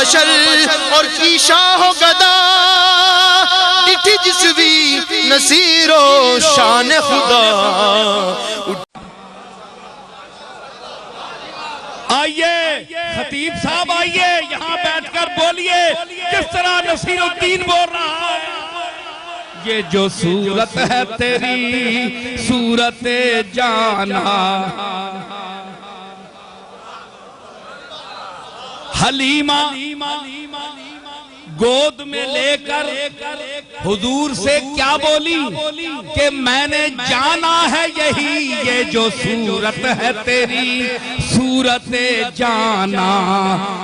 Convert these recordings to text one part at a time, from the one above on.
बशर और की शाह गदा इठ जिसवी नसीरो शान खुदा। आइए खतीब साहब, आइए यहाँ बैठकर बोलिए किस तरह नसीरुद्दीन बोल रहा है। ये जो सूरत है तेरी सूरत जाना, हलीमा गोद में लेकर हुजूर से क्या बोली कि मैंने जाना है यही, ये जो सूरत है तेरी सूरत जाना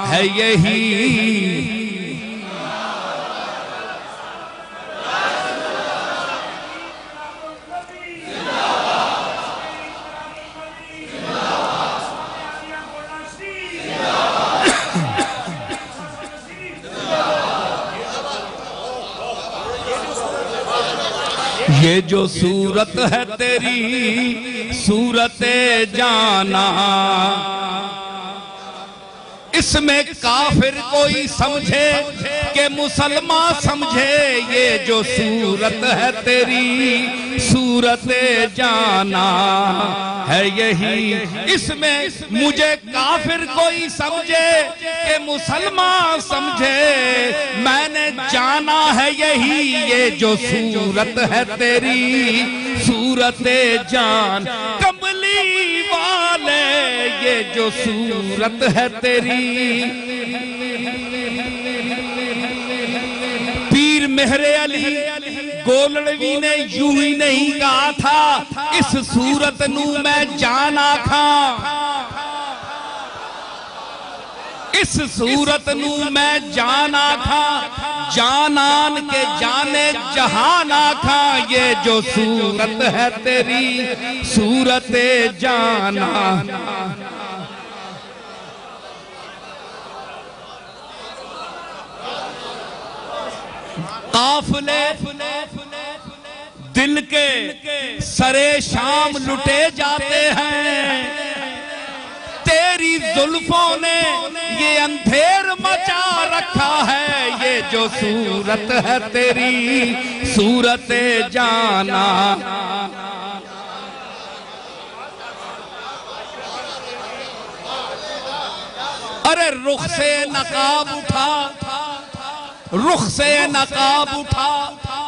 है यही। ये जो सूरत है तेरी सूरत जाना, इसमें काफिर कोई समझे कि मुसलमान समझे। ये जो सूरत है तेरी सूरत जाना है यही। इसमें मुझे काफिर कोई समझे कि मुसलमान समझे, मैंने जाना है यही। ये जो सूरत है तेरी सूरत जान, कमली वाले ये जो सूरत है तेरी। पीर मेहरे अली गोलड़वी ने यूं ही नहीं कहा था, इस सूरत नू मैं जाना खा, इस सूरत नू मैं जाना था, जानान के जाने जहाना था। ये जो सूरत है तेरी सूरत जाना, काफले दिल के सरे शाम लुटे जाते हैं, तेरी जुल्फों ने ये अंधेर मचा रखा है। ये जो सूरत है तेरी सूरत जाना, अरे रुख से नकाब उठा, रुख से नकाब उठा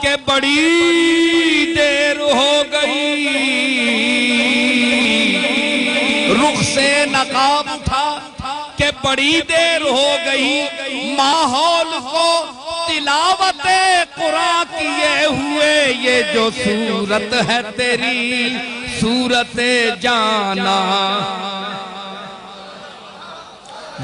के बड़ी देर हो गई, रुख से नकाब उठा के बड़ी देर हो गई। माहौल को तिलावते कुरान किए हुए, ये जो सूरत है तेरी सूरत जाना,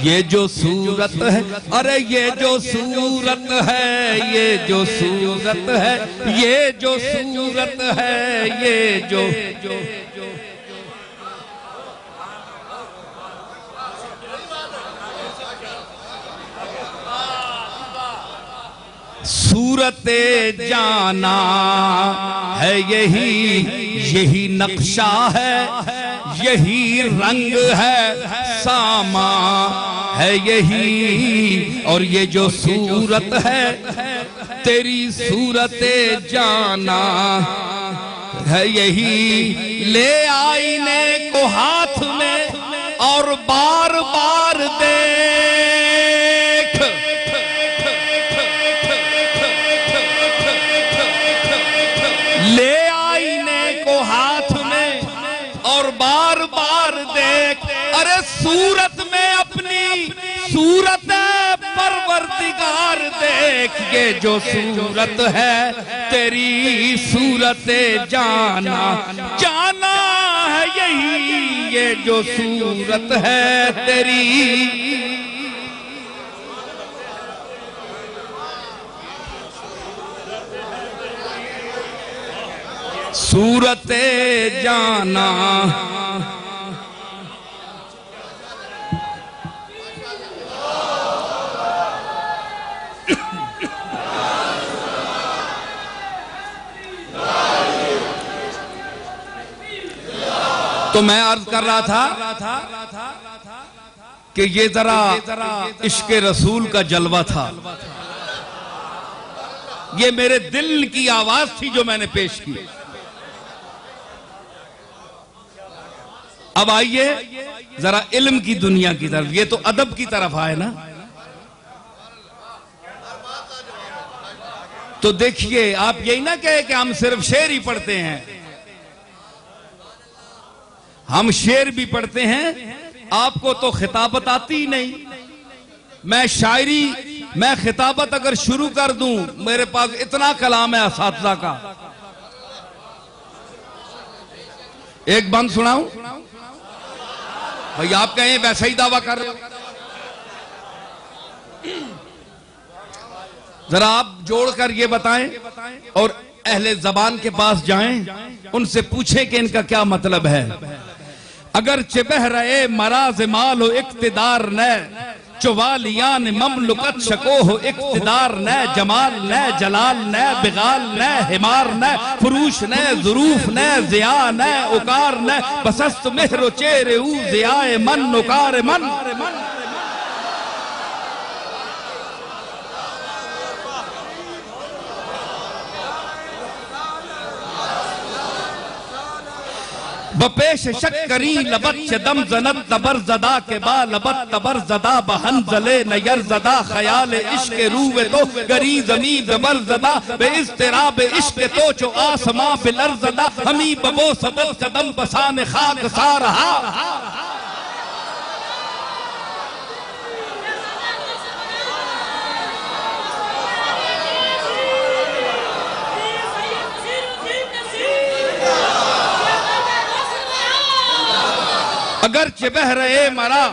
ये जो सूरत है, अरे ये जो सूरत है, ये जो सूरत है, ये जो सूरत है, ये जो सूरत जाना है यही। यही नक्शा है, यही रंग है, सामा है यही। और ये जो सूरत है तेरी सूरत जाना है यही। ले आईने को हाथ में और बार बार देख, ले आईने को हाथ में और बार बार देख। अरे सूरत में अपनी सूरत परवरदिगार देख। ये जो सूरत है तेरी सूरत जाना, जाना है यही। ये जो सूरत है तेरी सूरत जाना, तो मैं अर्ज कर रहा था कि ये जरा इश्क रसूल का जलवा था, ये मेरे दिल की आवाज थी जो मैंने पेश की। अब आइए जरा इल्म की दुनिया की तरफ, ये तो अदब की तरफ आए ना। तो देखिए, आप यही ना कहे कि हम सिर्फ शेर ही पढ़ते हैं, हम शेर भी पढ़ते हैं। आपको तो खिताबत आती ही नहीं। मैं शायरी, मैं खिताबत अगर शुरू कर दूं, मेरे पास इतना कलाम है असातिज़ा का। एक बंद सुनाऊं भाई? आप कहें वैसा ही दावा कर रहे हो। जरा आप जोड़कर ये बताएं और अहले जबान के पास जाएं, उनसे पूछें कि इनका क्या मतलब है। अगर चिबह रहे मराज माल हो इक्तिदार न, चुवालियान ममलुकत शको हो इक्तिदार न, जमाल न जलाल न, बिगाल न हिमार न, फरूश न जुरूफ न, जिया न उकार न, बसस्त मेहरो चेरे ऊ जियाए मन उकार मन। बपेश शक्करी लबत चदम जनत तबर जदा के बा लबत तबर जदा बहन जले नयर जदा ख्याल इश्क रूवे तो गरी जमी जबर जदा बे इस्तिराब इश्क तो चो आसमां बिलर जदा हमी बबो सबत कदम बसान खाक सा रहा। अगर चिबह रहे मरा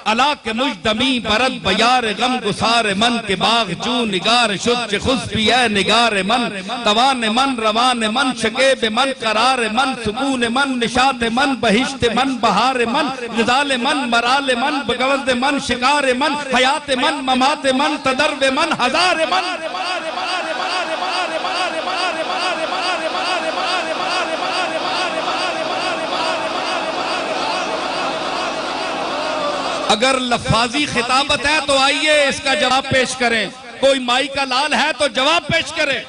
अला के मुजदमी बरद बयार गम गुसार मन के बाग चू निगार शुद्ध खुशबी है निगार मन, तवान मन रवान मन शकेब मन करार मन, सुकून मन निशात मन बहिश्त मन बहार मन, निजाल मन मराल मन बगवज मन शिकार मन, हयात मन ममात मन तदर्व मन हजार मन। अगर लफाजी खिताबत है तो आइए इसका जवाब पेश करें। कोई माई का लाल है तो जवाब पेश करे।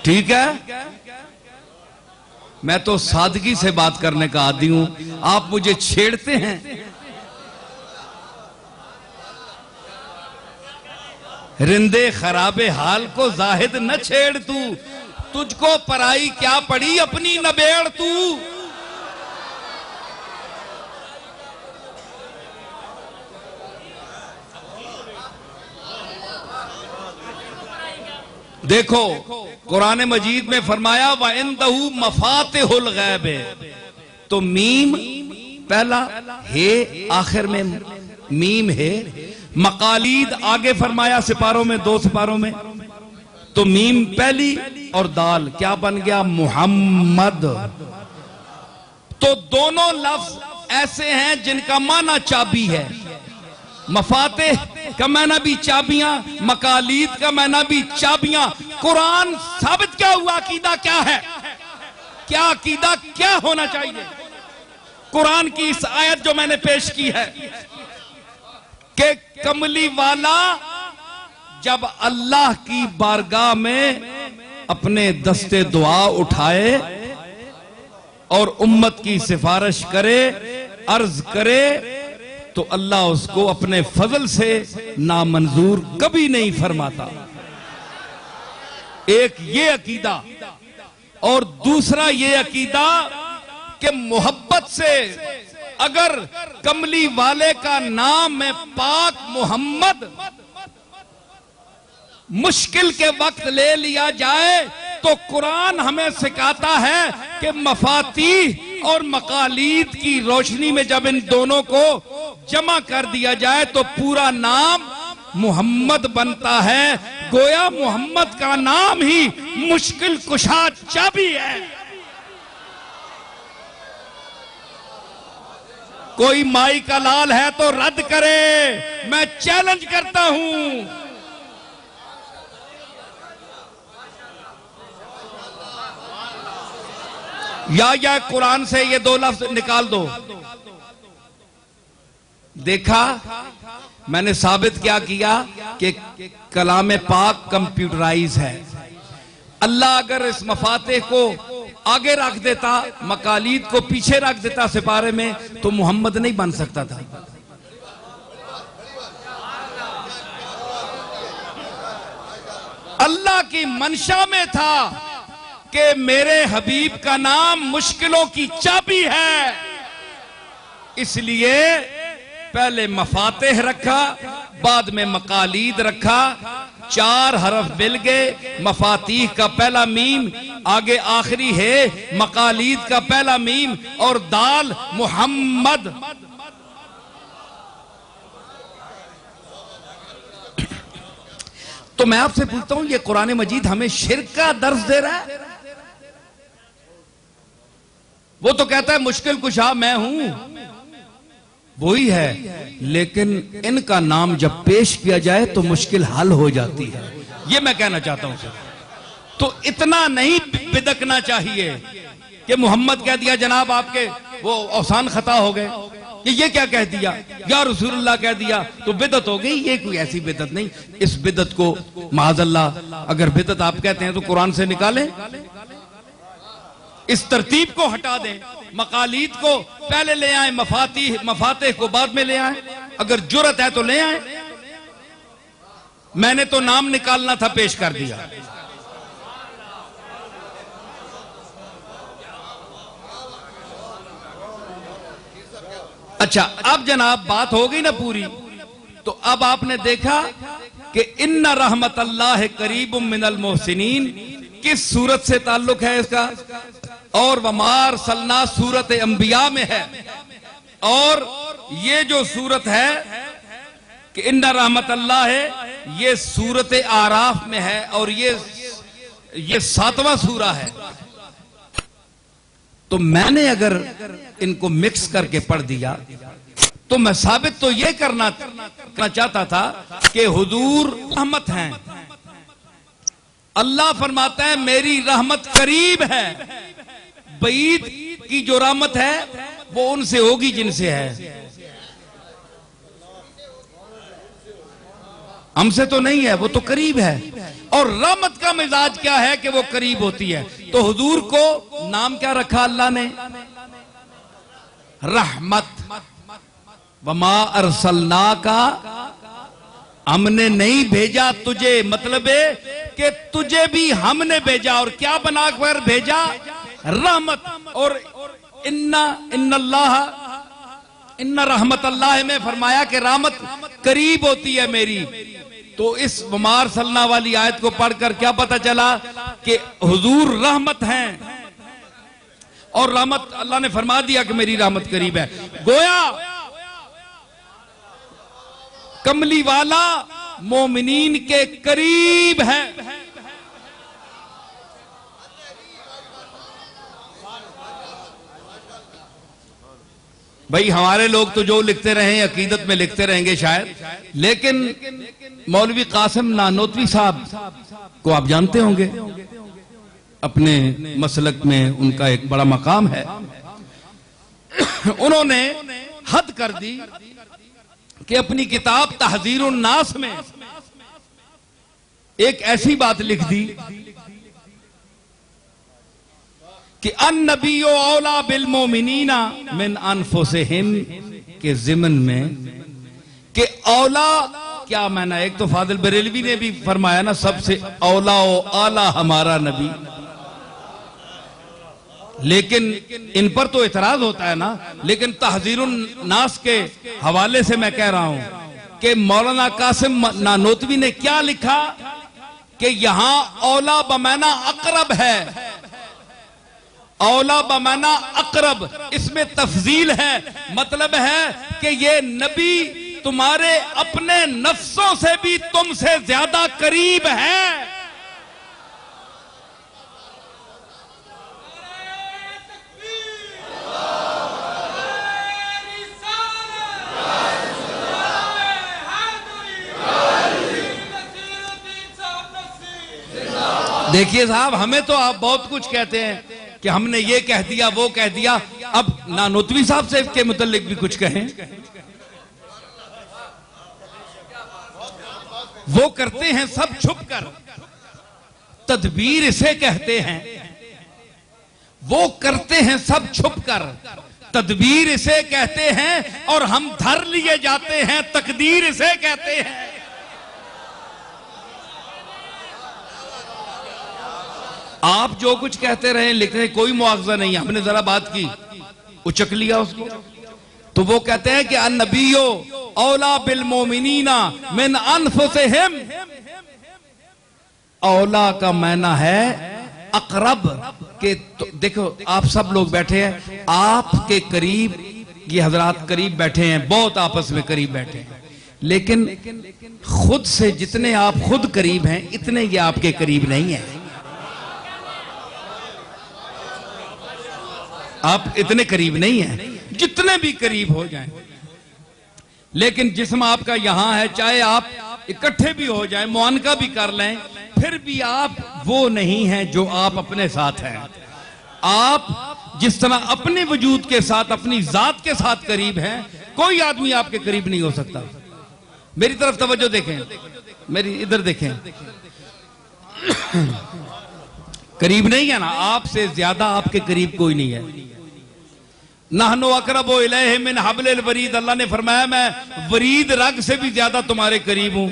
ठीक है, मैं तो सादगी से बात करने का आदी हूं, आप मुझे छेड़ते हैं। रिंदे खराबे हाल को जाहिद न छेड़ तू, तुझको पराई क्या पड़ी अपनी नबेड़ तू। देखो कुरान मजीद में फरमाया व इंदहू मफातिहुल गैब, तो मीम पहला है, आखिर में मीम है। मकालीद आगे फरमाया सिपारों में, 2 सिपारों में, तो मीम पहली और दाल क्या बन गया? मुहम्मद। तो दोनों लफ्ज ऐसे हैं जिनका माना चाबी है। मफाते का माना भी चाबियां, मकालीद का माना भी चाबियां। कुरान साबित क्या हुआ? अकीदा क्या है? क्या अकीदा क्या होना चाहिए? कुरान की इस आयत जो मैंने पेश की है कि कमली वाला जब अल्लाह की बारगाह में अपने दस्ते दुआ उठाए और उम्मत की सिफारिश करे, अर्ज करे, तो अल्लाह उसको अपने फजल से नामंजूर कभी नहीं फरमाता। एक ये अकीदा, और दूसरा ये अकीदा कि मोहब्बत से अगर कमली वाले का नाम है पाक मोहम्मद मुश्किल के वक्त ले लिया जाए, तो कुरान हमें सिखाता है कि मफाती और मकालीद की रोशनी में जब इन दोनों को जमा कर दिया जाए तो पूरा नाम मोहम्मद बनता है। गोया मोहम्मद का नाम ही मुश्किल कुशा चाबी है। कोई माई का लाल है तो रद्द करे, मैं चैलेंज करता हूं। या कुरान से ये दो लफ्ज निकाल दो। देखा, मैंने साबित क्या किया कि कलाम पाक कंप्यूटराइज है। अल्लाह अगर इस मफाते को आगे रख देता, मकालीद को पीछे रख देता सिपारे में, तो मोहम्मद नहीं बन सकता था। अल्लाह की मंशा में था कि मेरे हबीब का नाम मुश्किलों की चाबी है, इसलिए पहले मफातेह रखा, बाद में मकालीद रखा। 4 हरफ मिल गए। मफातीह का पहला मीम, आगे आखिरी है मकालीद का पहला मीम, और दाल मुहम्मद। तो मैं आपसे पूछता हूं, ये कुरान मजीद हमें शिर्क का दर्ज दे रहा है? वो तो कहता है मुश्किल कुशा मैं हूं, वही है, लेकिन इनका नाम जब पेश किया जाए तो मुश्किल हल हो जाती है। ये मैं कहना चाहता हूं सर। तो इतना नहीं बिदकना चाहिए कि मोहम्मद कह दिया जनाब आपके वो औसान खता हो गए, ये क्या कह दिया, या रसूलुल्लाह कह दिया तो बिदत हो गई। ये कोई ऐसी बिदत नहीं। इस बिदत को माज़अल्लाह, अगर बिदत आप कहते हैं तो कुरान से निकालें, इस तरतीब को हटा दें, मकालीद को पहले ले आए, मफातेह को बाद में ले आए। अगर जुर्रत है तो ले आए। मैंने तो नाम निकालना था, पेश कर दिया। अच्छा, अब जनाब बात हो गई ना पूरी, तो अब आपने देखा कि इन्ना रहमतल्लाह करीबुम मिनल मोहसिनीन किस सूरत से ताल्लुक है इसका, और वमार सल्ला सूरत अंबिया में है। और ये जो सूरत है कि इन्ना रहमतल्लाह है, ये सूरत आराफ में है, और ये 7वां सूरा है। तो मैंने अगर इनको मिक्स करके पढ़ दिया तो मैं साबित तो ये करना चाहता था कि हुजूर रहमत हैं। अल्लाह फरमाता है मेरी रहमत करीब है। बईद की जो रहमत है वो उनसे होगी जिनसे है, हमसे तो नहीं है, वो तो करीब है। और रहमत का मिजाज क्या है कि वो करीब होती है। तो हुजूर को नाम क्या रखा अल्लाह ने? रहमत। वमा अरसलना का, हमने नहीं भेजा तुझे, मतलब है कि तुझे भी हमने भेजा। और क्या बनाकर भेजा? रहमत। और इन्ना रहमत अल्लाह में फरमाया कि रहमत करीब होती है मेरी। तो इस वमार सल्ला वाली आयत को पढ़कर क्या पता चला कि हुजूर रहमत हैं, और रहमत अल्लाह ने फरमा दिया कि मेरी रहमत करीब है। गोया कमली वाला मोमिनीन के करीब है। भाई हमारे लोग तो जो लिखते रहे अकीदत में लिखते रहेंगे शायद, लेकिन मौलवी कासिम नानोतवी साहब को आप जानते होंगे, अपने मसलक में उनका एक बड़ा मकाम है। उन्होंने हद कर दी कि अपनी किताब तहज़ीरुन नास में एक ऐसी बात लिख दी कि अन्नबियो औला बिल मोमिनीना मिन अनफुसिहिम के ज़िमन में कि औला क्या माना। एक तो फादिल बरेलवी ने भी फरमाया ना, सबसे औला ओ आला हमारा नबी। लेकिन इन पर तो इतराज होता है ना। लेकिन तहज़ीरुन नास के हवाले से मैं कह रहा हूं कि मौलाना कासिम नानोतवी ने क्या लिखा कि यहां औला बमाना अकरब है। औला बमाना अकरब, इसमें तफजील है। मतलब है कि ये नबी तुम्हारे अपने नफ्सों से भी तुमसे ज्यादा करीब है। देखिए साहब, हमें तो आप बहुत कुछ कहते हैं कि हमने ये कह दिया वो कह दिया। अब नानोतवी साहब से के मुतालिक भी कुछ कहें। वो करते हैं सब छुप कर, तदबीर इसे कहते हैं। वो करते हैं सब छुप कर, तदबीर इसे कहते हैं, और हम धर लिए जाते हैं, तकदीर इसे कहते हैं। आप जो कुछ कहते रहे लिखने कोई मुआवजा नहीं, हमने जरा बात की उचक लिया उसको। तो वो कहते हैं कि अन्नबियो औला बिल मोमिनीना मिन अनफुसिहिम। औला का माना है अकरब के। तो देखो आप सब लोग बैठे हैं, आपके करीब ये हजरात करीब बैठे हैं, बहुत आपस में करीब बैठे हैं, लेकिन खुद से जितने आप खुद करीब हैं इतने ये आपके करीब नहीं है। आप इतने करीब नहीं हैं, जितने भी करीब हो जाएं। लेकिन जिस्म आपका यहां है, चाहे आप इकट्ठे भी हो जाएं, मुआनका भी कर लें, फिर भी आप वो नहीं हैं जो आप अपने साथ हैं। आप जिस तरह अपने वजूद के साथ, अपनी जात के साथ करीब हैं, कोई आदमी आपके करीब नहीं हो सकता। मेरी तरफ तवज्जो देखें, मेरी इधर देखें, करीब नहीं है ना, आपसे ज्यादा आपके करीब कोई नहीं है। नहनो अकरबो इलैहि मिन हब्लिल वरीद। अल्लाह ने फरमाया मैं वरीद रग से भी ज्यादा तुम्हारे करीब हूं।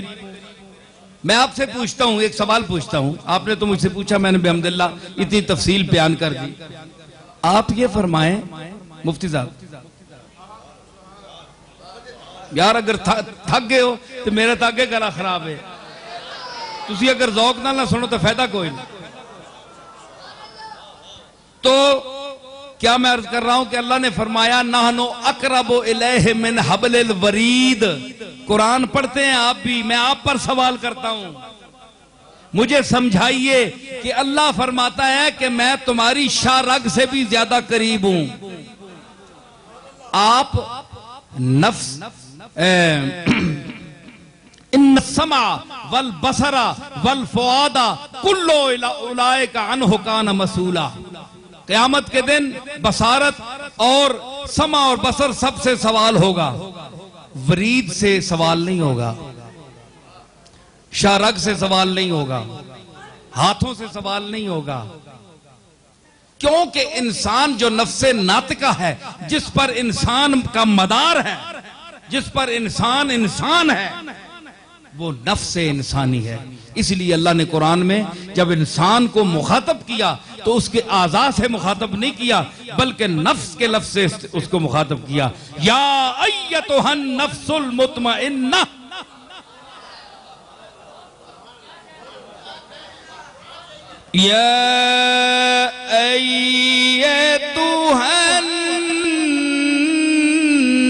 मैं आपसे पूछता हूं, एक सवाल पूछता हूं, आपने तो मुझसे पूछा, मैंने बिहम्दिल्लाह इतनी तफसील बयान कर दी। आप ये फरमाएं मुफ्ती साहब, यार अगर थक गए हो तो मेरा तो अगे गला खराब है, तुसी अगर जौक नाल ना सुनो तो फायदा कोई नहीं। तो क्या मैं अर्ज कर रहा हूं कि अल्लाह ने फरमाया नहनो अकरबो इलैहि मिन हब्लिल वरीद। कुरान पढ़ते हैं आप भी, मैं आप पर सवाल करता हूं, मुझे समझाइए कि अल्लाह फरमाता है कि मैं तुम्हारी शारग से भी ज्यादा करीब हूं। आप नफ्स इन समा वल बसरा वल फुआदा कुल्लो उलाइका अन्हु कान मसूला। क़यामत के दिन बसारत और समा और बसर सबसे सवाल होगा, वरीद से सवाल नहीं होगा, शारग से सवाल नहीं होगा, हाथों से सवाल नहीं होगा। क्योंकि इंसान जो नफ्से नातिका है, जिस पर इंसान का मदार है, जिस पर इंसान इंसान है, वो नफ्से इंसानी है। इसलिए अल्लाह ने कुरान में जब इंसान को मुखातब किया तो उसके आज़ा से मुखातब नहीं किया, बल्कि नफ्स के लफ्ज़ से उसको मुखातब किया। या अय्यतुहन नफ्सुल मुतमइन्ना, या अय्यतुहन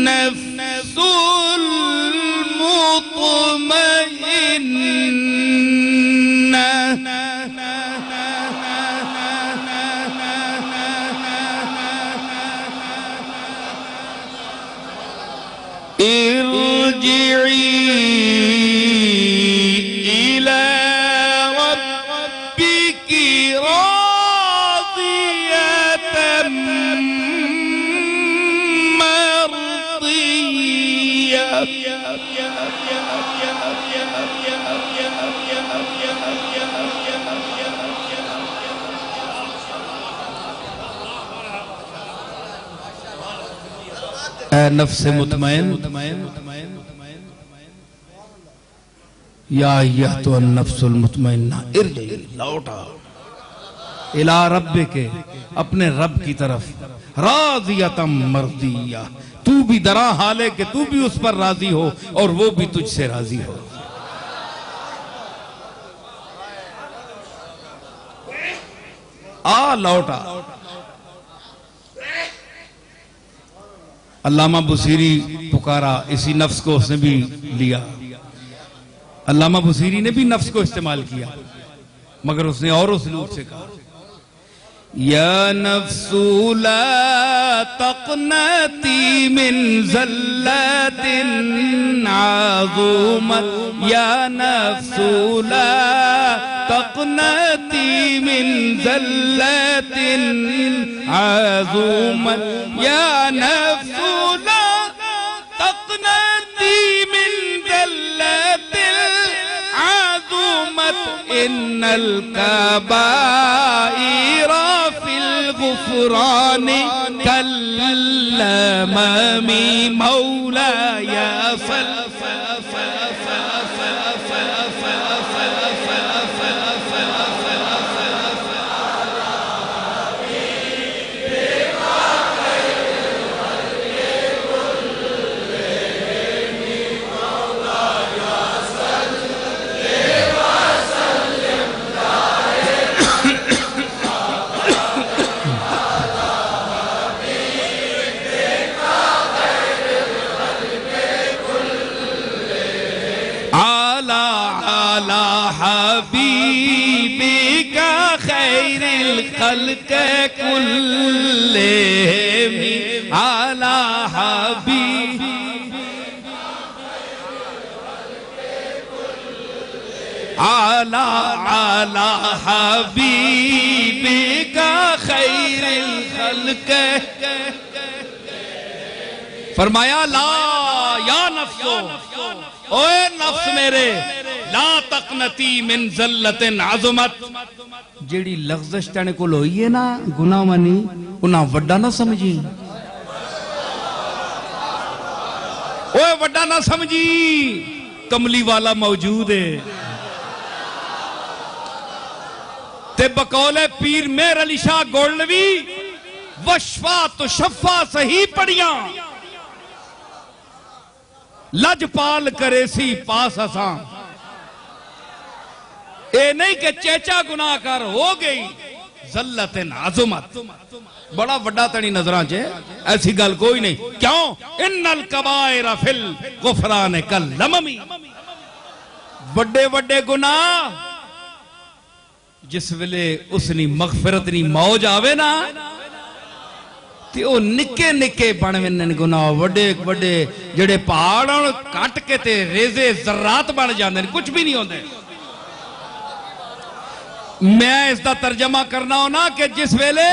नफ्सुल मुतमइन्ना इरजिई इला रब्बिकी रादियतम मर्दिया। नफ्स मुतमइन या तो नफ्सुल मुतमइन्ना इरजी, लौटा इला रब्बे के, अपने रब की तरफ, राज़ियतम मर्दिया, तू भी दरा हाले कि तू भी उस पर राजी हो और वो भी तुझसे राजी हो। आ लौटा। अल्लामा बुसीरी पुकारा, इसी नफ्स को उसने भी लिया। अल्लामा बुसीरी ने भी नफ्स को इस्तेमाल किया, मगर उसने और उसलूब से कहा, या नफ्सु ला तक़नती मिन ज़ल्लतिन आज़ुमत, या नफ्सु ला तक़नती मिन ज़ल्लतिन आज़ुमत या नफ्सु ला तक़नती मिन ज़ल्लतिल आज़ुमत इन्नल कबाइरा फिल गुफ़रानी कल्लममी मौलाया सल खल्क़ कुल्लिहिम अला हबीब अला अला हबीबिका खैरिल खल्क़। फरमाया ला या नफ्सो, ओए नफ्स मेरे, ला तक़नती मिन ज़ल्लतिन आज़ुमत, जेड़ी लग़ज़श तेरे कोल होई है ना गुनाह मनी, उन्हां वड्डा ना समझी, ओए वड्डा ना समझी, कमली वाला मौजूद है। ते बकौले पीर मेहर अली शाह गोल्डवी वशफा तो शफा सही पढ़िया, लजपाल करे सी पास असा, ए नहीं कि चेचा गुनाहगार हो गई ज़ल्लतिन आज़ुमत, बड़ा वड्डा तनी नजरां च, ऐसी गल कोई नहीं। क्यों? इन्नल कबाइरा फिल गुफ़रान कल लममी, बड़े बड़े गुनाह जिस वेले उसनी मगफिरत नी मौज आवे ना, ते ओ निके निके बन वेन गुनाह, वड्डे वड्डे जेड़े पहाड़ कट के ते रेजे ज़र्रात बन जांदे ने, कुछ भी नहीं होंदे। मैं इसका तर्जमा करना हो ना कि जिस वेले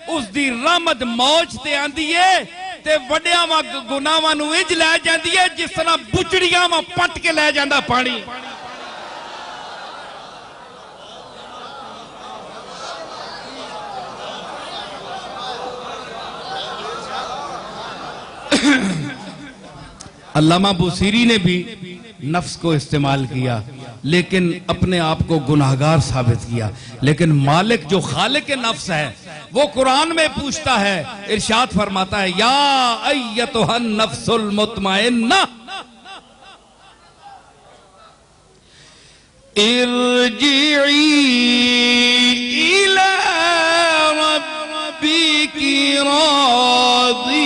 उसकी रहमत मौज ते आंदी है ते वड्डियां वा गुनाहां नूं इंज लै जांदी है जिस तरह बुचड़ियां वा पट के लै जांदा पानी। अल्लामा बुसीरी ने भी नफ्स को इस्तेमाल किया, लेकिन अपने आप को गुनाहगार साबित किया। लेकिन मालिक जो खालिक नफ्स है वो कुरान में पूछता है, इरशाद फरमाता है, या अय्यतुहन नफ्सुल मुतमइन्ना इरजिई इला रब्बिकी रादियतन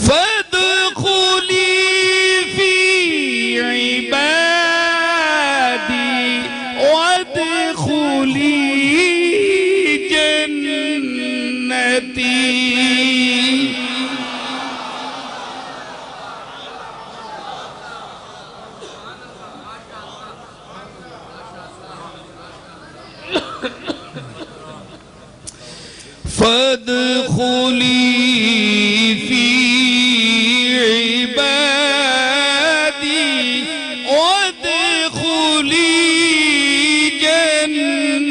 फदखुली फी इबादी वदखुली जन्नती। फदखुली फी इबादी वदखुली जन्नती।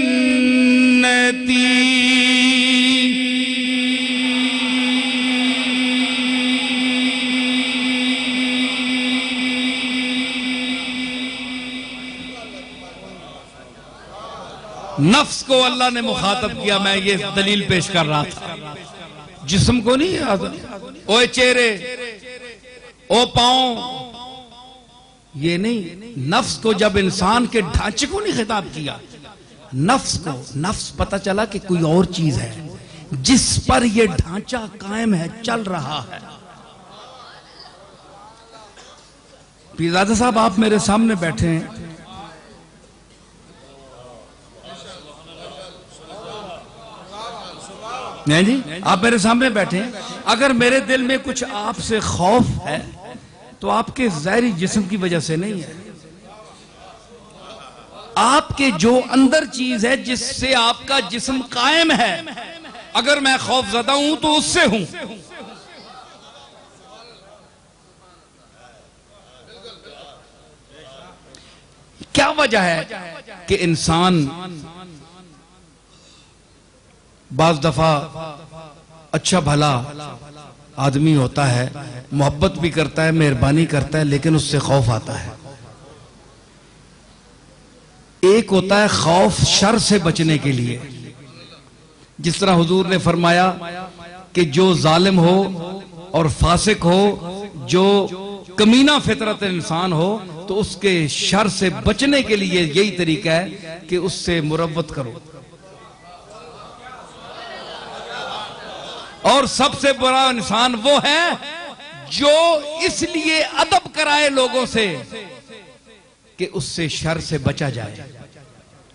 नफ्स को अल्लाह ने मुखातब किया, मैं ये दलील पेश कर रहा था, जिस्म को नहीं, ओ चेहरे, ओ पांव, ये नहीं, नफ्स को जब इंसान के ढांचे को नहीं खिताब किया, नफ्स को, नफ्स पता चला कि कोई और चीज है जिस पर ये ढांचा कायम है, चल रहा है। पीरजादा साहब आप मेरे सामने बैठे हैं, नहीं जी, आप मेरे सामने बैठे हैं, अगर मेरे दिल में कुछ आपसे खौफ है तो आपके ज़ाहिरी जिस्म की वजह से नहीं है, आपके जो अंदर चीज है जिससे आपका जिस्म कायम है, अगर मैं खौफजदा हूं तो उससे हूं। क्या वजह है कि इंसान बाज दफा अच्छा भला आदमी होता है, मोहब्बत भी करता है, मेहरबानी करता है, लेकिन उससे खौफ आता है। एक होता है खौफ शर से बचने के लिए, जिस तरह हुजूर ने फरमाया कि जो जालिम हो और फासिक हो, जो कमीना फितरत इंसान हो, तो उसके शर से बचने के लिए यही तरीका है कि उससे मुरव्वत करो। और सबसे बड़ा इंसान वो है जो इसलिए अदब कराए लोगों से कि उससे शर से बचा जाए।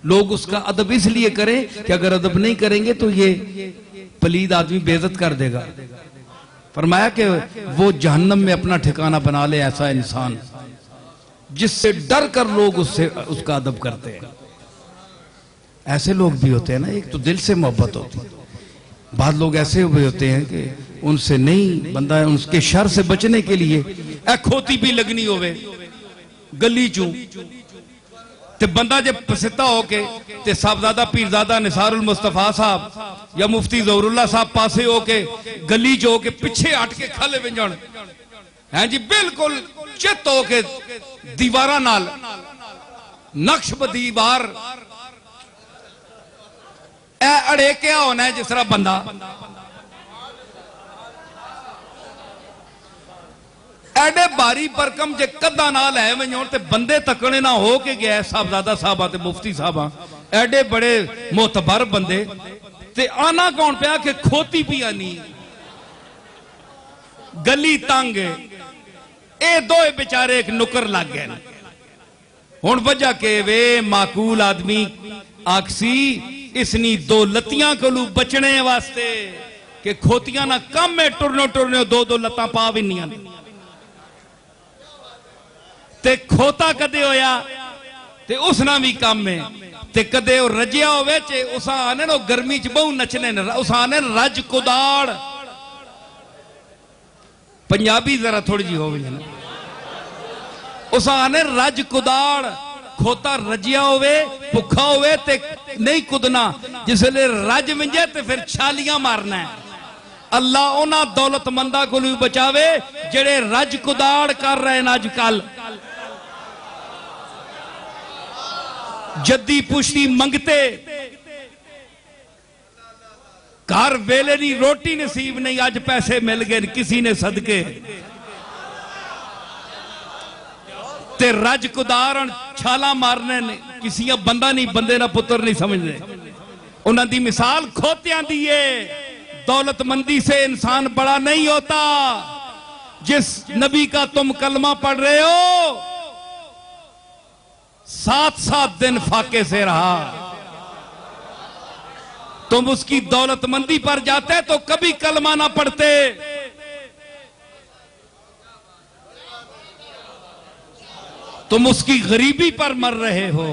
लोग उसका अदब इसलिए करें कि अगर अदब नहीं करेंगे तो ये पलीद आदमी बेइज्जत कर देगा। फरमाया कि वो जहन्नम में अपना ठिकाना बना ले ऐसा इंसान जिससे डर कर लोग उससे उसका अदब करते हैं। ऐसे लोग भी होते हैं ना, एक तो दिल से मोहब्बत होती है, बाद लोग ऐसे हुए होते हैं कि उनसे नहीं बंदा, उनके शर से बचने के लिए खोती भी लगनी होवे गली चू ते बंदा जब पसिता होके ते साहबजादा पीरजादा निसारुल मुस्तफा साहब या मुफ्ती ज़हरुल्लाह साहब पासे होके गली च होके पीछे हट के खले विंजण हैं जी, बिल्कुल चित होके दीवारा नाल नक्श बदीवार अड़े क्या होना है। जिस तरह बंदा एडे बारी परकम जे कदा नाल है वजों ते बंदे तकने ना हो के गया साहबजादा साहबा ते मुफ्ती साहबा एडे बड़े मोतबर बंदे ते आना कौन पिया कि खोती पिया नी गली तंग ए दो बेचारे एक नुकर लग गए। हुण वजह के वे माकूल आदमी आखसी इसनी दो लत्तियां कोलू बचने वास्ते कि खोतियां ना कम है टुरनो टुरनो दो दो लत्तां पा विनियां ते खोता कदे होया ते उसना भी कम है ते कदे वो रजिया होवे चे उसा आने नो गर्मी च बहु नचने न उसा आने रज कुदाड़ पंजाबी जरा थोड़ी जी होवे ना उसा आने रज कुदाड़ खोता रजिया होवे भुखा होवे ते नहीं कुदना जिसले रज विंजे ते फिर छालियां मारना है। अल्लाह उन्हां दौलतमंदा को भी बचावे जेड़े रज कुदाड़ कर रहे हैं अजकल, जद्दी पुश्ती मंगते घर वेले दी रोटी नसीब नहीं, अज पैसे मिल गए किसी ने सदके ते रज कुदार छाला मारने ने किसी बंदा नहीं, बंदे ना पुत्र नहीं समझते। उन्हां दी मिसाल खोतियां दी है। दौलतमंदी से इंसान बड़ा नहीं होता। जिस नबी का तुम कलमा पढ़ रहे हो 7-7 दिन फाके से रहा, तुम उसकी दौलतमंदी पर जाते तो कभी कलमा ना पढ़ते। तुम उसकी गरीबी पर मर रहे हो,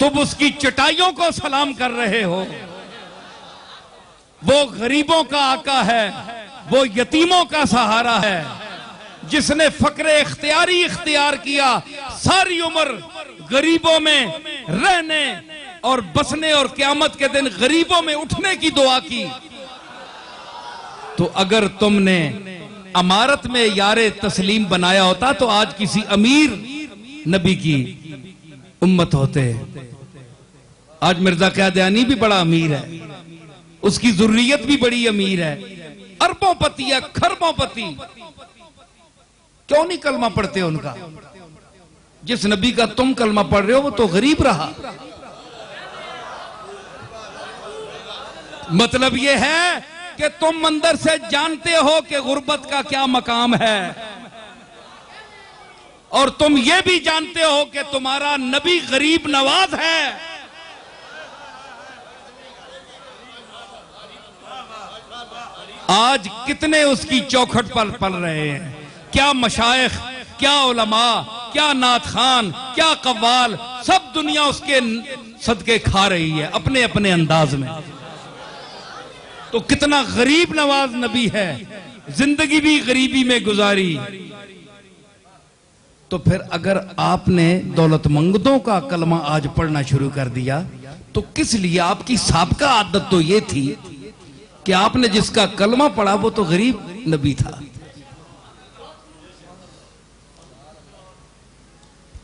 तुम उसकी चटाइयों को सलाम कर रहे हो। वो गरीबों का आका है, वो यतीमों का सहारा है, जिसने फक्रे इख्तियारी इख्तियार किया, सारी उम्र गरीबों में रहने और बसने और क़यामत के दिन गरीबों में उठने की दुआ की। तो अगर तुमने अमारत में यारे तस्लीम बनाया होता तो आज किसी अमीर नबी की उम्मत होते। आज मिर्जा क़यादयानी भी बड़ा अमीर है, उसकी जुर्रियत भी बड़ी अमीर है, अरबों पति है, खरबों पति। क्यों नहीं कलमा पढ़ते उनका? जिस नबी का तुम कलमा पढ़ रहे हो वो तो गरीब रहा। मतलब यह है कि तुम अंदर से जानते हो कि गुर्बत का क्या मकाम है, और तुम ये भी जानते हो कि तुम्हारा नबी गरीब नवाज है। आज कितने उसकी चौखट पर पल रहे हैं। क्या मशाइख, क्या उलमा, क्या नात खान, क्या कव्वाल, सब दुनिया उसके सदके खा रही है अपने अपने अंदाज में। तो कितना गरीब नवाज नबी है, जिंदगी भी गरीबी में गुजारी। तो फिर अगर आपने दौलतमंदों का कलमा आज पढ़ना शुरू कर दिया तो किस लिए? आपकी साबका आदत तो ये थी कि आपने जिसका कलमा पढ़ा वो तो गरीब नबी था।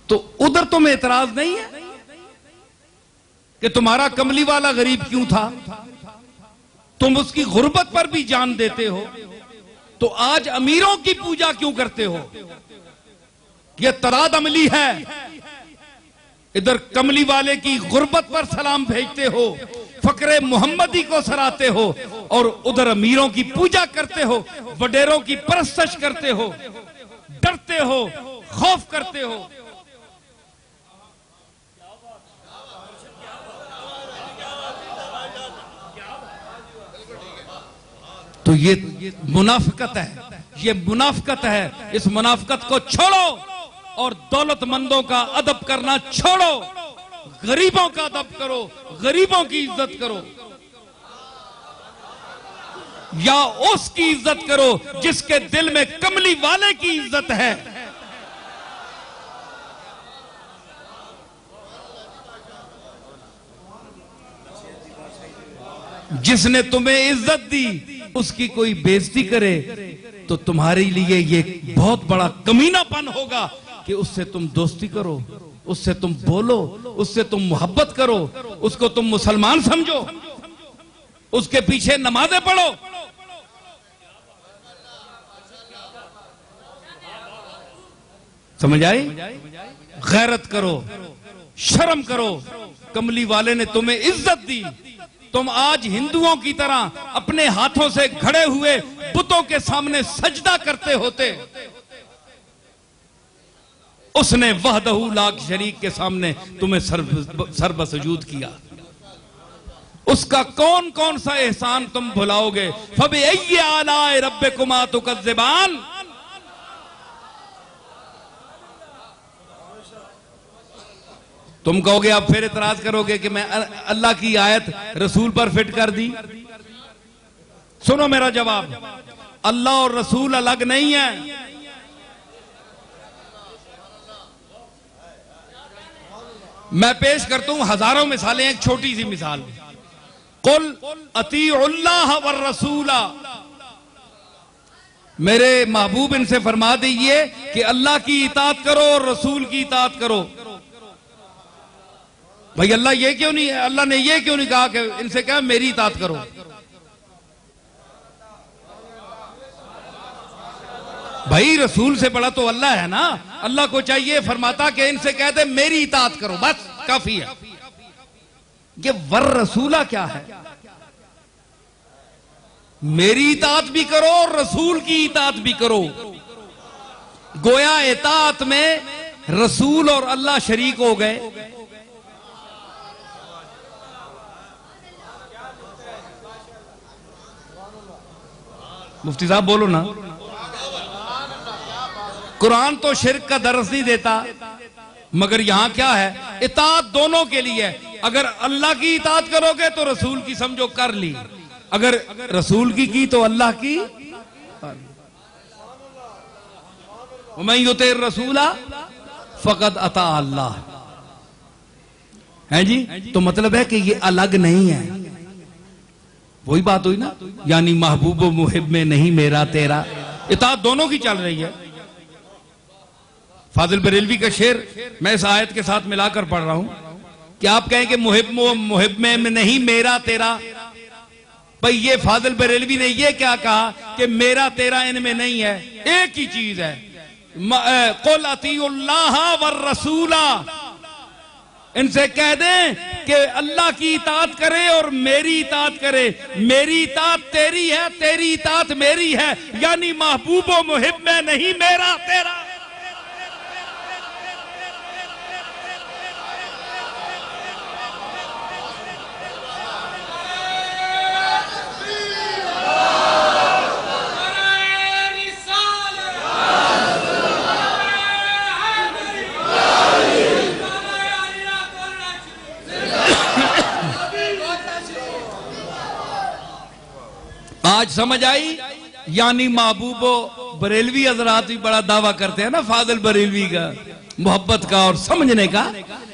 तो उधर तुम्हें एतराज नहीं है कि तुम्हारा कमली वाला गरीब क्यों था? तुम उसकी गुर्बत पर भी जान देते हो। तो आज अमीरों की पूजा क्यों करते हो? यह तराद अमली है। इधर कमली वाले की गुर्बत पर सलाम भेजते हो, फकरे मोहम्मदी को सराहते हो, और उधर अमीरों की पूजा करते हो, वडेरों की परस्तश करते हो, डरते हो, खौफ करते हो। तो ये मुनाफिकत है, ये मुनाफिकत है। इस मुनाफिकत को छोड़ो और दौलतमंदों का अदब करना छोड़ो, गरीबों का अदब करो, गरीबों की इज्जत करो, या उसकी इज्जत करो जिसके दिल में कमली वाले की इज्जत है। जिसने तुम्हें इज्जत दी उसकी कोई बेइज्जती करे तो तुम्हारे लिए ये बहुत बड़ा कमीनापन होगा कि उससे तुम दोस्ती करो, उससे तुम बोलो, उससे तुम मोहब्बत करो, उसको तुम मुसलमान समझो, उसके पीछे नमाजें पढ़ो। समझ आई? गैरत करो, शर्म करो। कमली वाले ने तुम्हें इज्जत दी। तुम आज हिंदुओं की तरह अपने हाथों से घड़े हुए बुतों के सामने सजदा करते होते, उसने वहदहू ला शरीक के सामने तुम्हें सर्वसजूद किया। उसका कौन कौन सा एहसान तुम भुलाओगे? फबिअय्यि आलाए रब्बिकुमा तुकज़्ज़िबान। तुम कहोगे, आप फिर इतराज करोगे कि मैं अल्लाह की आयत रसूल पर फिट कर दी। सुनो मेरा जवाब, अल्लाह और रसूल अलग नहीं है। मैं पेश करता हूं हजारों मिसालें, एक छोटी सी मिसाल। कुल अतीउल्लाह वर रसूला, मेरे महबूब इनसे फरमा दीजिए कि अल्लाह की इताअत करो और रसूल की इताअत करो। भाई अल्लाह ये क्यों नहीं है, अल्लाह ने ये क्यों नहीं कहा कि इनसे कहा मेरी इताअत करो? भाई रसूल से बड़ा तो अल्लाह है ना। अल्लाह को चाहिए फरमाता कि इनसे कह दे मेरी इताअत करो, बस काफी है। ये वर रसूला क्या है? मेरी इताअत भी करो और रसूल की इताअत भी करो। गोया इताअत में रसूल और अल्लाह शरीक हो गए। मुफ्ती साहब बोलो ना। कुरान तो शिर्क का दर्स नहीं देता, मगर यहां क्या है? इताअत दोनों के लिए। अगर अल्लाह की इताअत करोगे तो रसूल की समझो कर ली, अगर रसूल की तो अल्लाह की। मैं युते रसूला फकद अता अल्लाह है जी। तो मतलब है कि ये अलग नहीं है। वही बात हुई ना, यानी महबूब व मुहिब में नहीं मेरा तेरा। इताअत दोनों की चल रही है। फाजिल बरेलवी का शेर मैं इस आयत के साथ मिलाकर पढ़ रहा हूं कि आप कहें कि मुहिब में नहीं मेरा तेरा। भाई ये फाजिल बरेलवी ने ये क्या कहा कि मेरा तेरा इनमें नहीं है, एक ही चीज है। कुल अतीउल्लाह वर रसूला, इनसे कह दें कि अल्लाह की इताअत करे और मेरी इताअत करे। मेरी इताअत तेरी है, तेरी इताअत मेरी है, यानी महबूब व मुहिब में नहीं मेरा तेरा। आज समझ आई। यानी महबूबो बरेलवी हजरात भी बड़ा दावा करते हैं ना फाजिल बरेलवी का, मोहब्बत का और समझने का।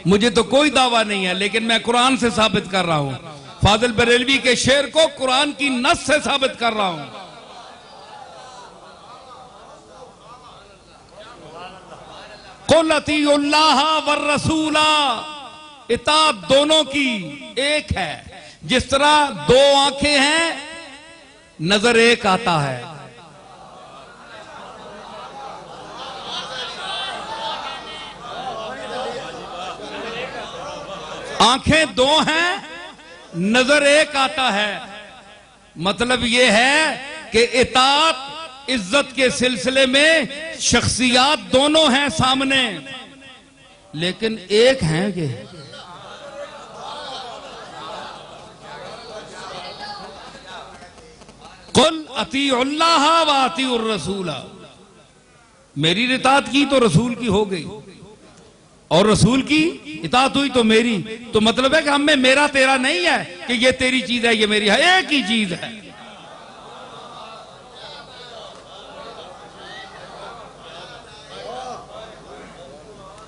मुझे तो कोई दावा नहीं है, लेकिन मैं कुरान से साबित कर रहा हूं। फाजिल बरेलवी के शेर को कुरान की नस से साबित कर रहा हूं। कुल अतीउल्लाह वर रसूला, इताअत दोनों की एक है। जिस तरह दो आंखें हैं, नजर एक आता है। आंखें दो हैं, नजर एक आता है। मतलब यह है कि इताअत इज्जत के सिलसिले में शख्सियात दोनों हैं सामने, लेकिन एक हैं कि कुल अतीउल्लाह व अतीउर रसूला। मेरी इताअत की तो रसूल की हो गई, और रसूल की इताअत हुई तो मेरी। तो मतलब है कि हम में मेरा तेरा नहीं है कि ये तेरी चीज है ये मेरी है, एक ही चीज है।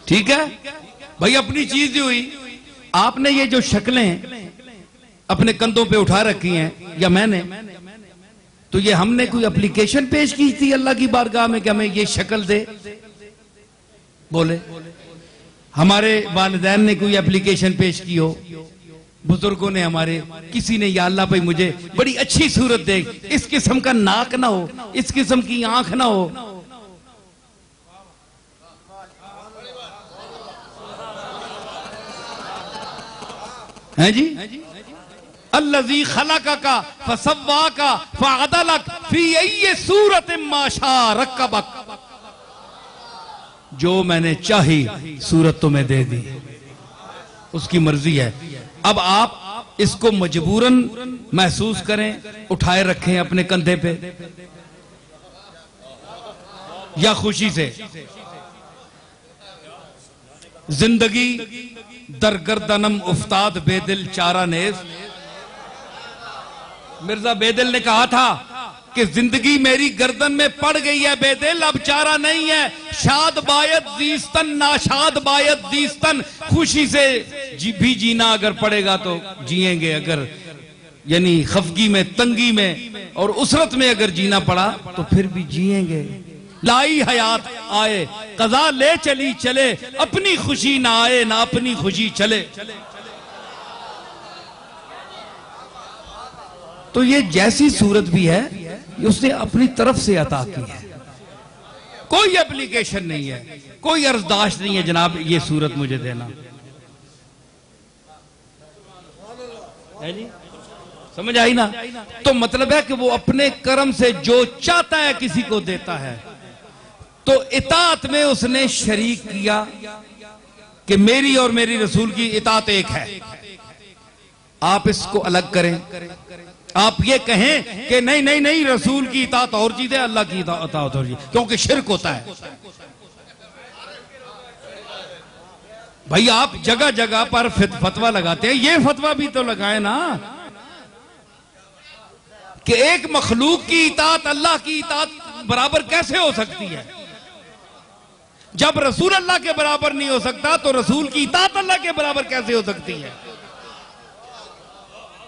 ठीक है भाई, अपनी चीज हुई। आपने ये जो शक्लें अपने कंधों पे उठा रखी हैं या मैंने, तो ये हमने कोई एप्लीकेशन पेश की थी अल्लाह की बारगाह में कि हमें ये शक्ल दे? बोले हमारे वालिदैन ने कोई एप्लीकेशन पेश की हो, बुजुर्गों ने हमारे, किसी ने, या अल्लाह भाई मुझे बड़ी अच्छी सूरत दे, इस किस्म का नाक ना हो, इस किस्म की आंख ना हो। हैं जी? अल्लज़ी खलक़का फसव्वाका फअदलक फी अय्यि सूरतिन मा शा रक्कबक। जो मैंने चाही सूरत तुम्हें दे दी, उसकी मर्जी है। अब आप इसको मजबूरन महसूस करें, उठाए रखें अपने कंधे पे, या खुशी से। जिंदगी दरगर्दनम उफ्ताद बेदिल चारा नेज। मिर्जा बेदिल ने कहा था कि जिंदगी मेरी गर्दन में पड़ गई है बेदिल, अब चारा नहीं है। शाद बायत जीस्तन नाशाद बायत जीस्तन। खुशी से भी जीना अगर पड़ेगा तो जिएंगे, अगर यानी खफगी में, तंगी में और उसरत में अगर जीना पड़ा तो फिर भी जिएंगे। लाई हयात आए कजा ले चली चले, अपनी खुशी ना आए ना अपनी खुशी चले। तो ये जैसी सूरत भी है उसने अपनी तरफ से अता की है, कोई एप्लीकेशन नहीं है, कोई अर्जदाश्त नहीं है जनाब ये सूरत मुझे देना है जी। समझ आई ना? तो मतलब है कि वो अपने कर्म से जो चाहता है किसी को देता है। तो इताअत में उसने शरीक किया कि मेरी और मेरी रसूल की इताअत एक है। आप इसको अलग करें, आप ये कहें कि नहीं नहीं नहीं, रसूल की इताअत और चीज है, अल्लाह की इताअत और चीज, क्योंकि शिर्क होता है। भाई आप जगह जगह पर फतवा लगाते हैं, ये फतवा भी तो लगाए ना कि एक मखलूक की इताअत अल्लाह की इताअत बराबर कैसे हो सकती है। जब रसूल अल्लाह के बराबर नहीं हो सकता तो रसूल की इताअत अल्लाह के बराबर कैसे हो सकती है?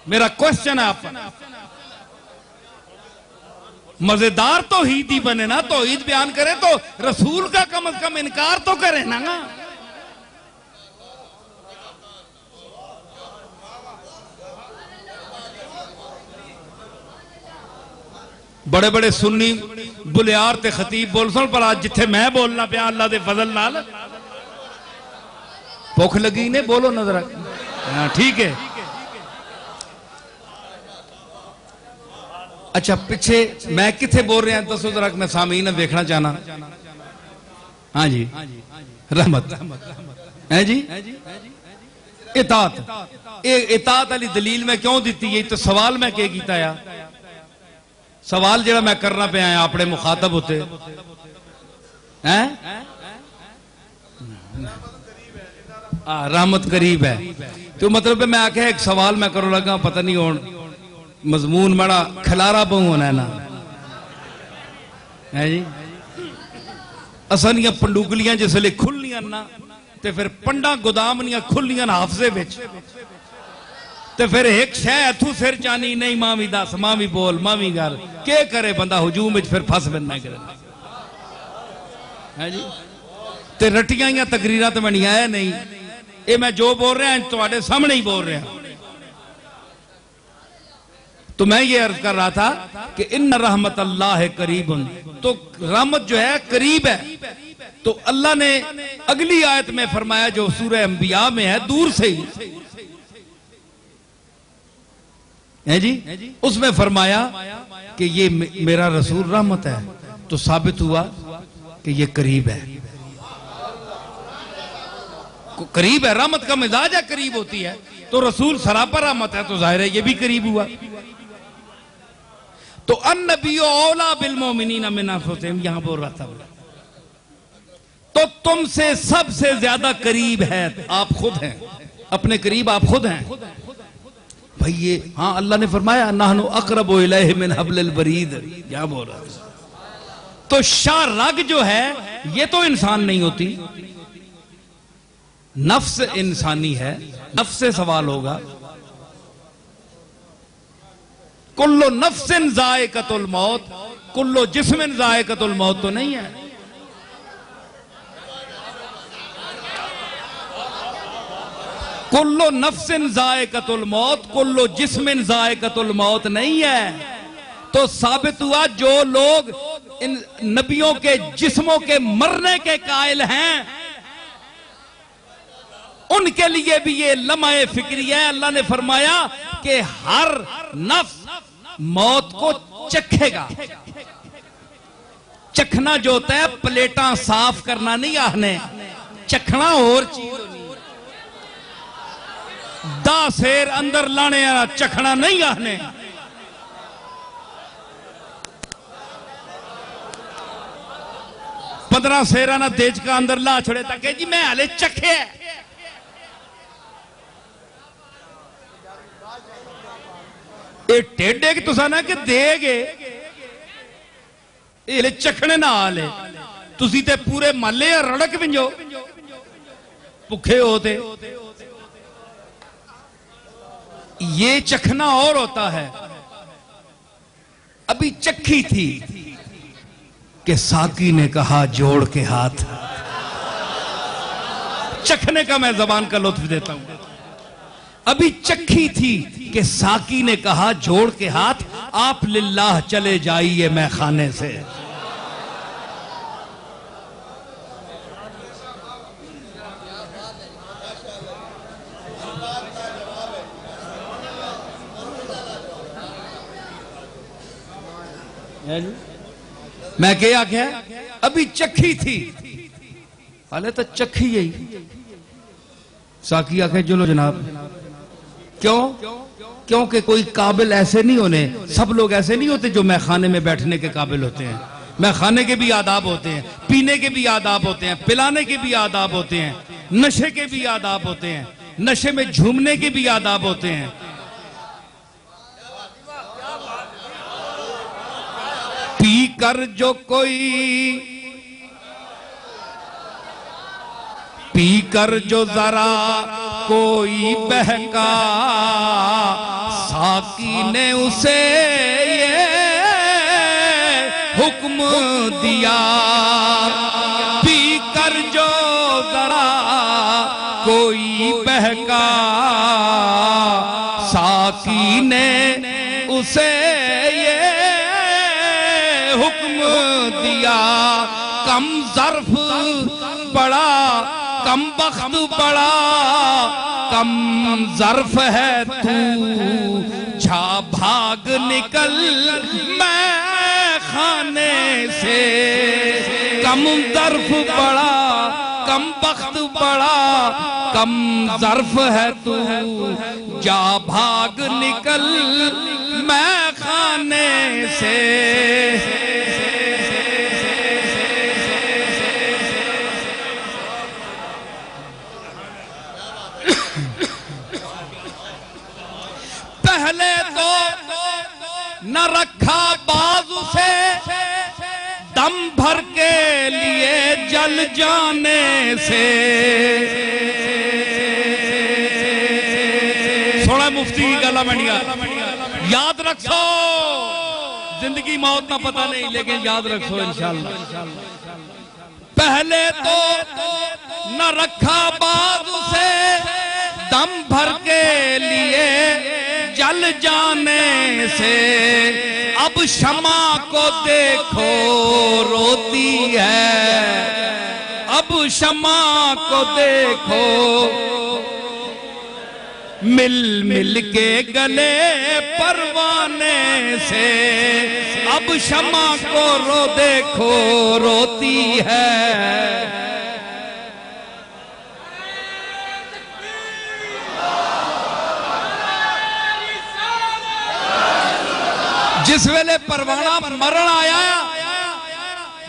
मेरा क्वेश्चन है आपका। मजेदार तो ईद ही बने ना, तो ईद बयान करे तो रसूल का कम से कम इनकार तो करे ना। बड़े बड़े सुन्नी बुलियार ते खतीब बोल सुन, पर आज जिथे मैं बोलना पिया अल्लाह दे फजल नाल, भुख लगी ने बोलो नजर। हाँ ठीक है। अच्छा पीछे मैं किथे बोल रहा हूं दसो जरा, मैं सामीन देखना चाहना। हाँ जी रहमत है जी। इताअत, इताअत वाली दलील मैं क्यों दी है? तो सवाल मैं क्या किया या सवाल जरा मैं करना पे आया अपने मुखातब होते हैं। रहमत करीब है तो मतलब मैं आख्या एक सवाल मैं करो लगा, पता नहीं हो मजमून बड़ा खिलारा बहु होना है ना है जी। असां पंडुगलियां जिसले खुलियां ना ते फिर पंडा गोदाम दियां खुलियां हाफजे विच ते फिर एक शह इथू सिर जानी नहीं मां भी दस मां भी बोल मां भी गल के करे बंदा हुजूम विच फिर फस बनना है जी। ते रटियां या तकरीरां तो बनिया है नहीं, ये मैं जो बोल रहा तुम्हारे सामने ही बोल रहा। तो मैं ये अर्ज कर रहा था कि इन्न रहमत अल्लाह करीबुन, तो रहमत जो है करीब है। तो अल्लाह ने अगली आयत में फरमाया जो सूरह अंबिया में है, दूर से ही है जी, उसमें फरमाया कि ये मेरा रसूल रहमत है। तो साबित हुआ कि ये करीब है, करीब है। रहमत का मिजाज है, करीब होती है। तो रसूल सरापा रहमत है, तो जाहिर है ये भी करीब हुआ। तो अन्नबियो औला बिल मोमिनीन मिन अनफुसिहिम, यहां बोल रहा था तो तुमसे सबसे ज्यादा करीब है आप खुद हैं, अपने करीब आप खुद हैं भाई। ये हाँ अल्लाह ने फरमाया नहनु अक़रबु इलैहि मिन हब्लिल वरीद, क्या बोल रहा है। तो शाह रग जो है ये तो इंसान नहीं होती, नफ्स इंसानी है, नफ्स से सवाल होगा। कुल्लो नफ्सिन ज़ाइक़तुल मौत, कुल्लो जिस्मिन ज़ाइक़तुल मौत तो नहीं है। कुल्लो नफ्सिन ज़ाइक़तुल मौत, कुल्लो जिस्मिन ज़ाइक़तुल मौत नहीं है। तो साबित हुआ जो लोग इन नबियों के जिस्मों के मरने के कायल हैं, उनके लिए भी ये लम्हे फिक्री है। अल्लाह ने फरमाया कि हर नफ्स मौत को चखेगा। चखना जो होता है प्लेटा साफ करना नहीं आहने, चखना और चीज होनी। दा शेर अंदर लाने चखना नहीं आहने। पंद्रह शेरा ना तेज का अंदर ला छोड़े तक जी मैं हाले चखे। ये टेढ़े कि तुसा ना कि देगे ये चखने ना आले, तुसी ते पूरे माले रड़क विंजो भुखे होते। ये चखना और होता है। अभी चखी थी कि साकी ने कहा जोड़ के हाथ। चखने का मैं जबान का लुत्फ देता हूं। अभी चखी थी कि साकी ने कहा जोड़ के हाथ, आप लिल्लाह चले जाइए मैं खाने से। मैं क्या आख्या अभी चखी थी, हाले तो चखी यही। साकी आखे चलो जनाब। क्यों? क्योंकि कोई काबिल ऐसे नहीं होने, सब लोग ऐसे नहीं होते जो मैं खाने में बैठने के काबिल होते हैं। मैं खाने के भी आदाब होते हैं, पीने के भी आदाब होते हैं, पिलाने के भी आदाब होते हैं, नशे के भी आदाब होते हैं, नशे में झूमने के भी आदाब होते हैं। पी कर जो कोई, पी कर जो जरा कोई बहका, साकी ने उसे ये हुक्म दिया। पी कर जो जरा कोई बहका, साकी ने उसे ये हुक्म दिया। कम ज़र्फ बड़ा, कम बख्त बड़ा, कम ज़र्फ है तू, छा भाग निकल मैं खाने से। कम ज़र्फ बड़ा, कम बख्त बड़ा, कम ज़र्फ है तू, जा भाग निकल मैं खाने से। पहले तो न रखा बाजू से दम भर के लिए जल जाने से। सोना मुफ्ती की गला मंडिया याद रखो, जिंदगी मौत ना पता नहीं, लेकिन याद रखो इंशाअल्लाह। पहले तो न रखा बाजू से दम भर के लिए जल जाने से, अब शमा को देखो रोती है, अब शमा को देखो मिल मिल के गले परवाने से, अब शमा को रो देखो रोती है। जिस वेले परवाना मरण आया,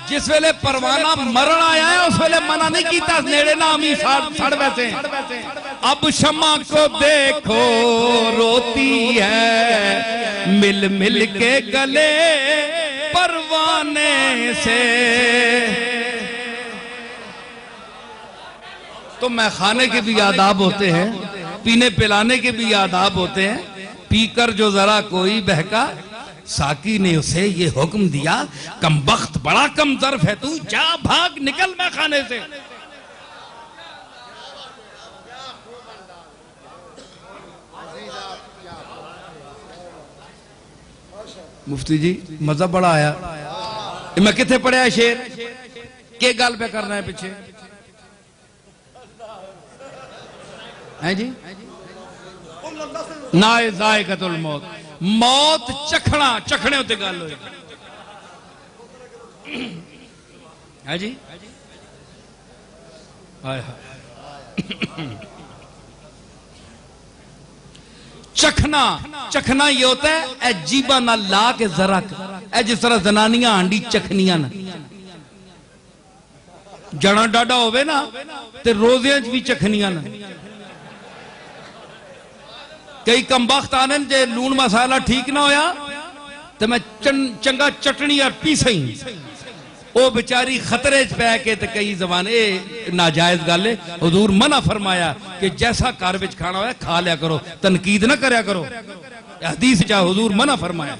जिस वेले परवाना मरण आया है, उस वेले मना नहीं किया नेड़े ना अमी सड़ बैठे। अब शमा को देखो रोती है, मिल मिल के गले परवाने से। तो मैं खाने के भी आदाब होते हैं, पीने पिलाने के भी आदाब होते हैं। पीकर जो जरा कोई बहका, साकी ने उसे ये हुक्म दिया, कमबख्त बड़ा कम ज़र्फ है तू, जा भाग निकल मैं खाने से। मुफ्ती जी मजा बड़ा आया। मैं किथे पढ़िया शेर के गल पे करना है पीछे है जी। ना ज़ायक़तुल मौत, मौत चखना, चखने उत्ते गल होई है जी। हाय हाय चखना, चखना ये होता है जीबा ना ला के जरा, जिस तरह जनानियां हांडी चखनियां ना, जड़ा डाडा होवे ना ते रोज़ियां च भी चखनियां ना। कई कमबख्त आने जे लून मसाला ठीक ना होया तो मैं चंगा चटनी और पीसा ही, वो बेचारी खतरे च पै के ते कई जमाने नाजायज गल है। हुजूर मना फरमाया कि जैसा घर विच खाना होया खा लिया करो, तनकीद ना करया करो। हदीस च हुजूर मना फरमाया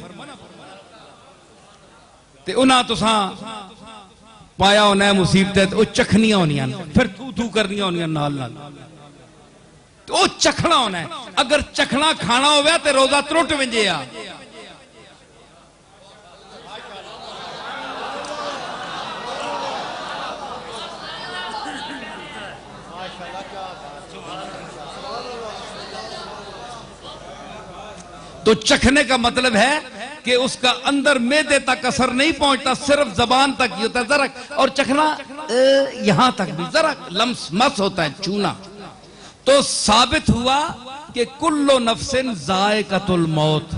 ते उन्हां तुसां पाया होना मुसीबत, वो चखनियां होनियां, फिर तू तू करनियां होनियां नाल नाल, तो वो चखना होना है। अगर चखना खाना होवे तो रोजा त्रुट विंजे आ। तो चखने का मतलब है कि उसका अंदर मैदे तक असर नहीं पहुंचता, सिर्फ जबान तक ही होता है जरा, और चखना यहां तक भी जरा लम्स मस होता है, छूना। तो साबित हुआ कि कुल्लो नफ्सिन ज़ायक़तुल मौत,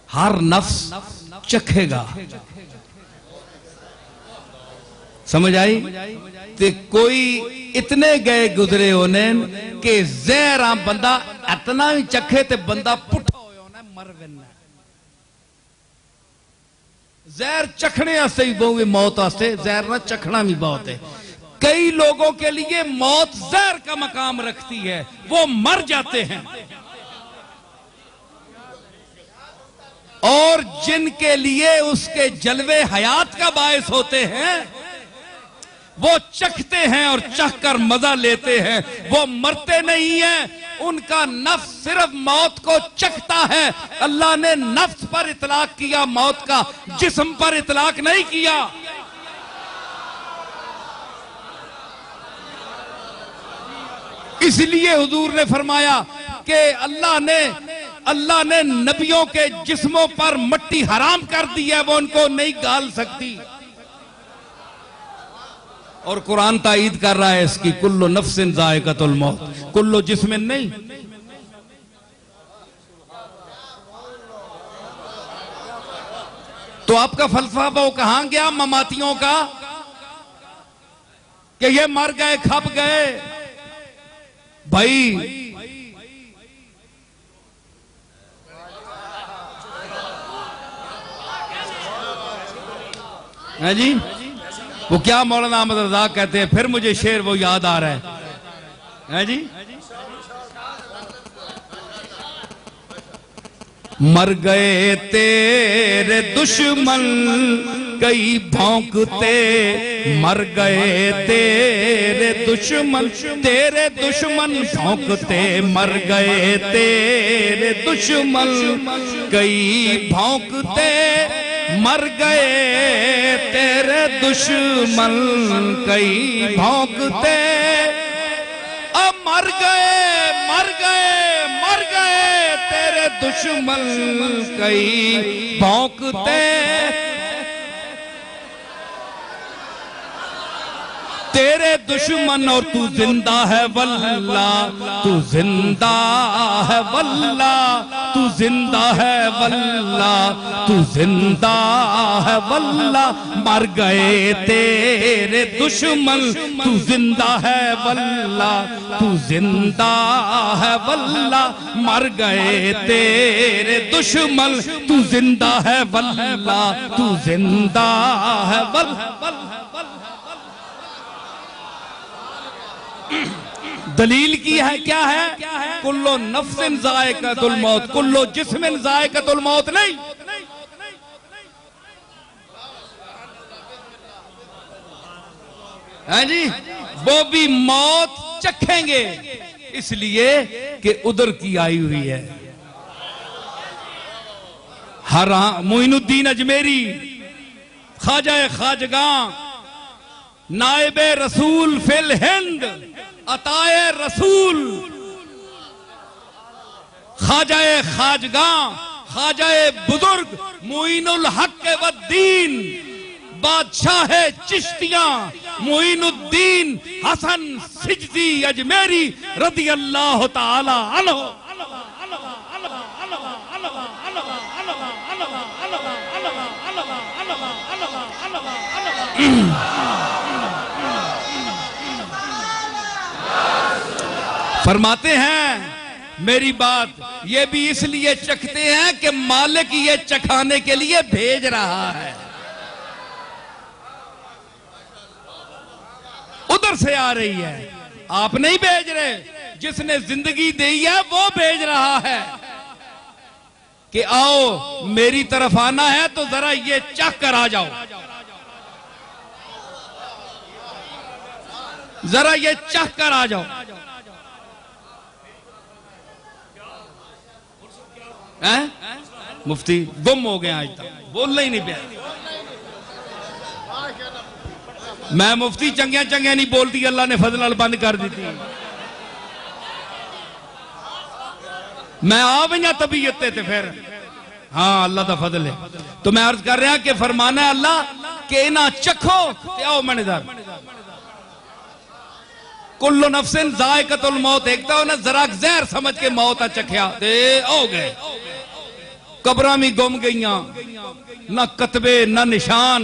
हर नफ्स चखेगा। समझ आई? ते कोई इतने गए गुजरे होने कि जहर बंदा इतना ही चखे ते बंदा पुठा होना मर वेना। जहर चखने वास्ते भी बहुत, मौत वास्ते जहर ना चखना भी बहुत है। कई लोगों के लिए मौत जहर का मकाम रखती है, वो मर जाते हैं, और जिनके लिए उसके जलवे हयात का बायस होते हैं वो चखते हैं और चखकर मजा लेते हैं, वो मरते नहीं हैं। उनका नफ्स सिर्फ मौत को चखता है। अल्लाह ने नफ्स पर इतलाक किया मौत का, जिस्म पर इतलाक नहीं किया। इसलिए हुजूर ने फरमाया कि अल्लाह ने नबियों के जिस्मों पर मट्टी हराम कर दी है, वो उनको नहीं गाल सकती। और कुरान तायीद कर रहा है इसकी, कुल्लु नफ्सिन ज़ायक़तुल मौत, कुल्लु जिस्मिन नहीं। तो आपका फलसफा वो कहां गया ममातियों का कि ये मर गए खप गए? भाई है जी। वो क्या मौलाना अहमद रजा कहते हैं, फिर मुझे शेर वो याद आ रहा है जी। मर गए तेरे दुश्मन कई भौंकते, मर गए तेरे दुश्मन भौंकते, मर गए तेरे दुश्मन कई भौंकते, मर गए तेरे दुश्मन कई भौंकते, अब मर गए मर गए मर गए तेरे दुश्मन कई भौंकते, तेरे दुश्मन और तू जिंदा है वल्ला, तू जिंदा है वल्ला, तू जिंदा है वल्ला, तू जिंदा है वल्ला, मर गए तेरे दुश्मन, तू जिंदा है वल्ला, तू जिंदा है वल्ला, मर गए तेरे दुश्मन, तू जिंदा है वल्ला, तू जिंदा है वल्ला। दलील की है क्या है? कुल्लो नफ्सिन ज़ायक़तुल मौत, कुल्लो जिस्मिन ज़ायक़तुल मौत नहीं। है जी, वो भी मौत चखेंगे इसलिए कि उधर की आई हुई है। हर मोइनुद्दीन अजमेरी, ख्वाजा खाजगां, नाइबे रसूल फिल हिंद, अताए रसूल, ख्वाजाए खाजगां, ख्वाजाए बुजुर्ग, मुइनुल हक वद्दीन, बादशाह चिश्तियां, मुइनुद्दीन हसन सिजदी अजमेरी रदी अल्लाह ताला अन्हु। फरमाते हैं मेरी बात ये भी इसलिए चखते हैं कि मालिक ये चखाने के लिए भेज रहा है, उधर से आ रही है, आप नहीं भेज रहे। जिसने जिंदगी दी है वो भेज रहा है कि आओ मेरी तरफ आना है तो जरा ये चख कर आ जाओ, जरा ये चख कर आ जाओ। मुफ्ती गुम हो गए, आज तक बोलना ही नहीं पाया। मैं मुफ्ती चंगिया चंगिया नहीं बोलती, अल्लाह ने फजल बंद कर दी थी। मैं आ गई तबीयत ते फिर हाँ अल्लाह का फजल है। तो मैं अर्ज कर रहा कि फरमाना है अल्लाह के ना चखो ते आओ मनेदार। कुल्लो नफ्सिन ज़ायक़तुल मौत, एक तो ना जरा जहर समझ के मौत चखया ते हो गए। कब्रां भी गुम गईयां, ना कतबे ना निशान,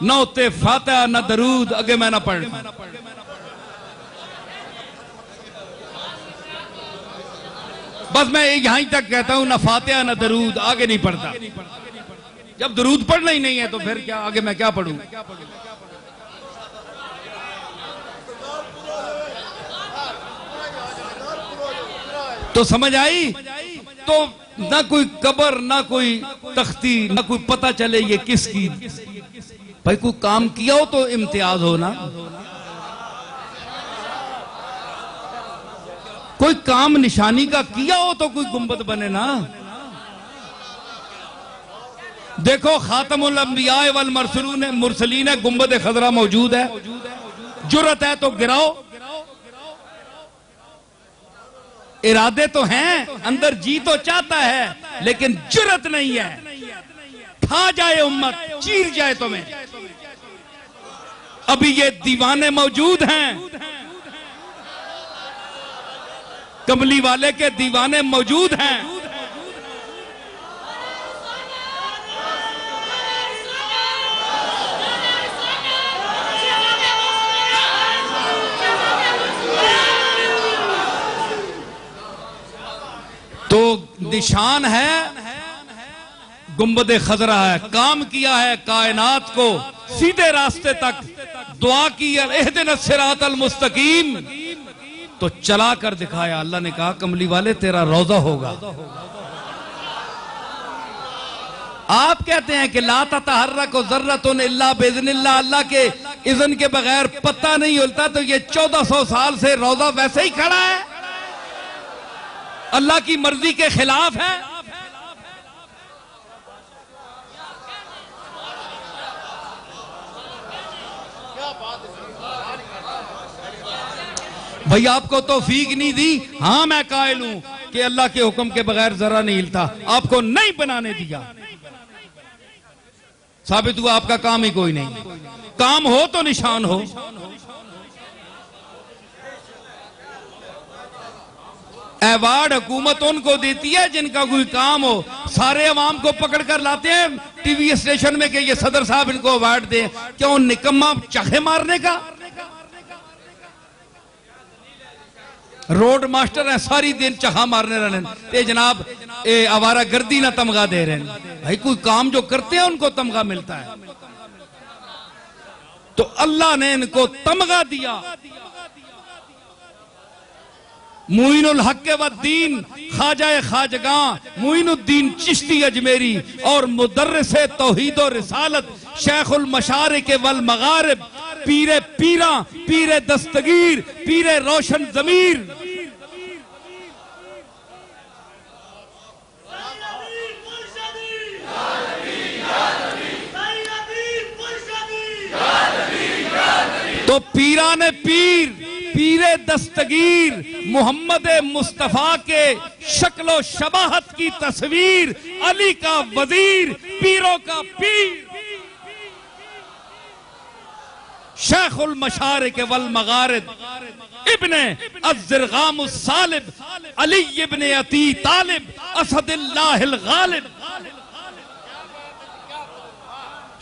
ना उत्ते फातिहा ना दरूद, अगे मैं ना पढ़। बस मैं यहां तक कहता हूं, ना फातिहा ना दरूद, आगे नहीं पढ़ता। जब दरूद पढ़ना ही नहीं है तो फिर क्या आगे मैं क्या पढ़ूं? तो समझ आई? तो ना कोई कब्र, ना कोई तख्ती, ना कोई पता चले ये किसकी। भाई कोई काम किया हो तो इम्तियाज हो ना, कोई काम निशानी का किया हो तो कोई गुंबद बने ना। देखो खातमुल अंबिया वल मुरसलीन है, गुंबद खजरा मौजूद है, जुर्रत है तो गिराओ। इरादे तो हैं, अंदर जी तो चाहता है, लेकिन जुर्रत नहीं है। खा जाए उम्मत, चीर जाए तुम्हें। अभी ये दीवाने मौजूद हैं, कमली वाले के दीवाने मौजूद हैं। तो निशान है गुंबद खजरा है, काम किया है कायनात को सीधे रास्ते तक दुआ की, इहदिनस सिरातल मुस्तकीम, तो चला कर दिखाया। अल्लाह ने कहा कमली वाले तेरा रोजा होगा। आप कहते हैं कि ला ततहर्रक ज़र्रतुन इल्ला बिइज़्निल्लाह, अल्लाह के इज़्न के बगैर पत्ता नहीं हिलता, तो ये 1400 साल से रोजा वैसे ही खड़ा है, अल्लाह की मर्जी के खिलाफ है। भाई आपको तौफीक नहीं दी, हाँ मैं कायल हूं कि अल्लाह के हुक्म के बगैर जरा नहीं हिलता, आपको नहीं बनाने दिया, साबित हुआ आपका काम ही कोई नहीं। काम हो तो निशान हो। अवार्ड हुकूमत उनको देती है जिनका कोई काम हो। सारे अवाम को पकड़ कर लाते हैं टीवी स्टेशन में कि ये सदर साहब इनको अवार्ड दें। क्यों? निकम्मा चखे मारने का। रोड मास्टर है, सारी दिन चखा मारने रहने, जनाब आवारा गर्दी ना तमगा दे रहे हैं। भाई कोई काम जो करते हैं उनको तमगा मिलता है, तो अल्लाह ने इनको तमगा दिया। मुइनुल हक वद्दीन ख्वाजा खाजगा मुइनुद्दीन चिश्ती अजमेरी और मुदर्रिस तौहीद और रिसालत शेखुल मशारिक वल मगारिब पीरे पीरा पीरे दस्तगीर पीरे रोशन जमीर तो पीराने पीर पीरे दस्तगीर मोहम्मद मुस्तफा के शक्लो शबाहत की तस्वीर, अली का वजीर, पीरों का पीर, शेखुल मशारिक वल मगारिब इब्ने अज़्ज़रगाम सालिब अली इब्ने अती तालिब असदुल्लाहिल गालिब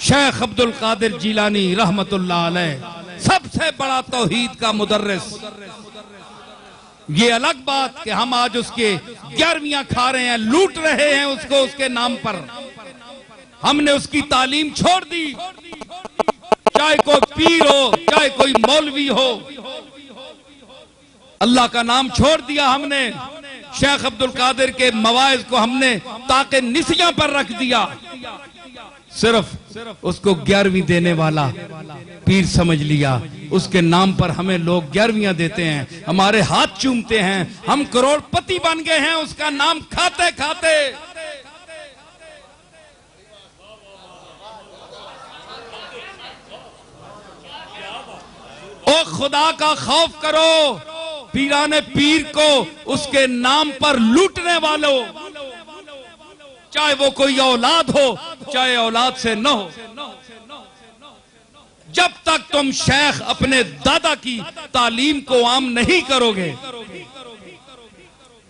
शेख अब्दुल कादिर जिलानी रहमतुल्लाह अलैह, सबसे बड़ा तौहीद का मुदर्रिस। ये अलग बात कि हम आज उसके 11वीं खा रहे हैं, लूट रहे हैं उसको, उसके नाम पर हमने उसकी तालीम छोड़ दी। चाहे कोई पीर हो, चाहे कोई मौलवी हो, अल्लाह का नाम छोड़ दिया हमने। शेख अब्दुल कादिर के मवाइज को हमने ताके निसिया पर रख दिया। सिर्फ उसको 11वीं देने वाला पीर समझ लिया। उसके नाम पर हमें लोग 11वीं देते हैं, हमारे हाथ चूमते हैं, हम करोड़पति बन गए हैं उसका नाम खाते खाते। ओ खुदा का खौफ करो, पीराने पीर को उसके नाम पर लूटने वालों, चाहे वो कोई औलाद हो चाहे औलाद से न हो। जब तक तुम शेख अपने दादा की तालीम को आम नहीं करोगे,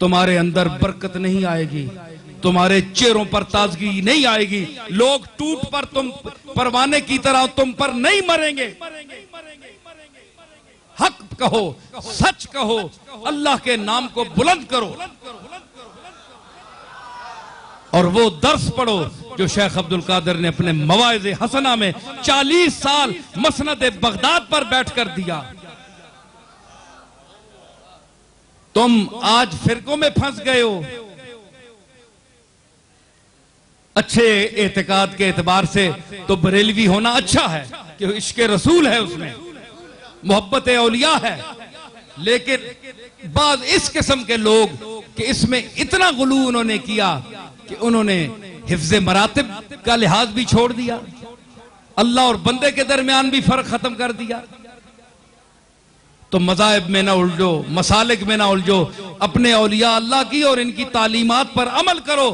तुम्हारे अंदर बरकत नहीं आएगी, तुम्हारे चेहरों पर ताजगी नहीं आएगी, लोग टूट पर तुम परवाने की तरह तुम पर नहीं मरेंगे। हक कहो, सच कहो, अल्लाह के नाम को बुलंद करो और वो दर्स पढ़ो जो शेख अब्दुल कादिर ने अपने मवाइज़े हसना में 40 साल मसनद बगदाद पर बैठकर दिया। तुम आज फिरकों में फंस गए हो। अच्छे एतकाद के एतबार से तो बरेलवी होना अच्छा है कि इश्क़ रसूल है, उसमें मोहब्बत औलिया है, लेकिन बाद इस किस्म के लोग कि इसमें इतना गुलू उन्होंने किया कि उन्होंने हिफ्ज़े मरातिब का लिहाज भी छोड़ दिया, अल्लाह और बंदे के दरमियान भी फर्क खत्म कर दिया। तो मज़ाहिब में ना उलझो, मसालिक में ना उलझो, अपने औलिया अल्लाह की और इनकी तालीमात पर अमल करो।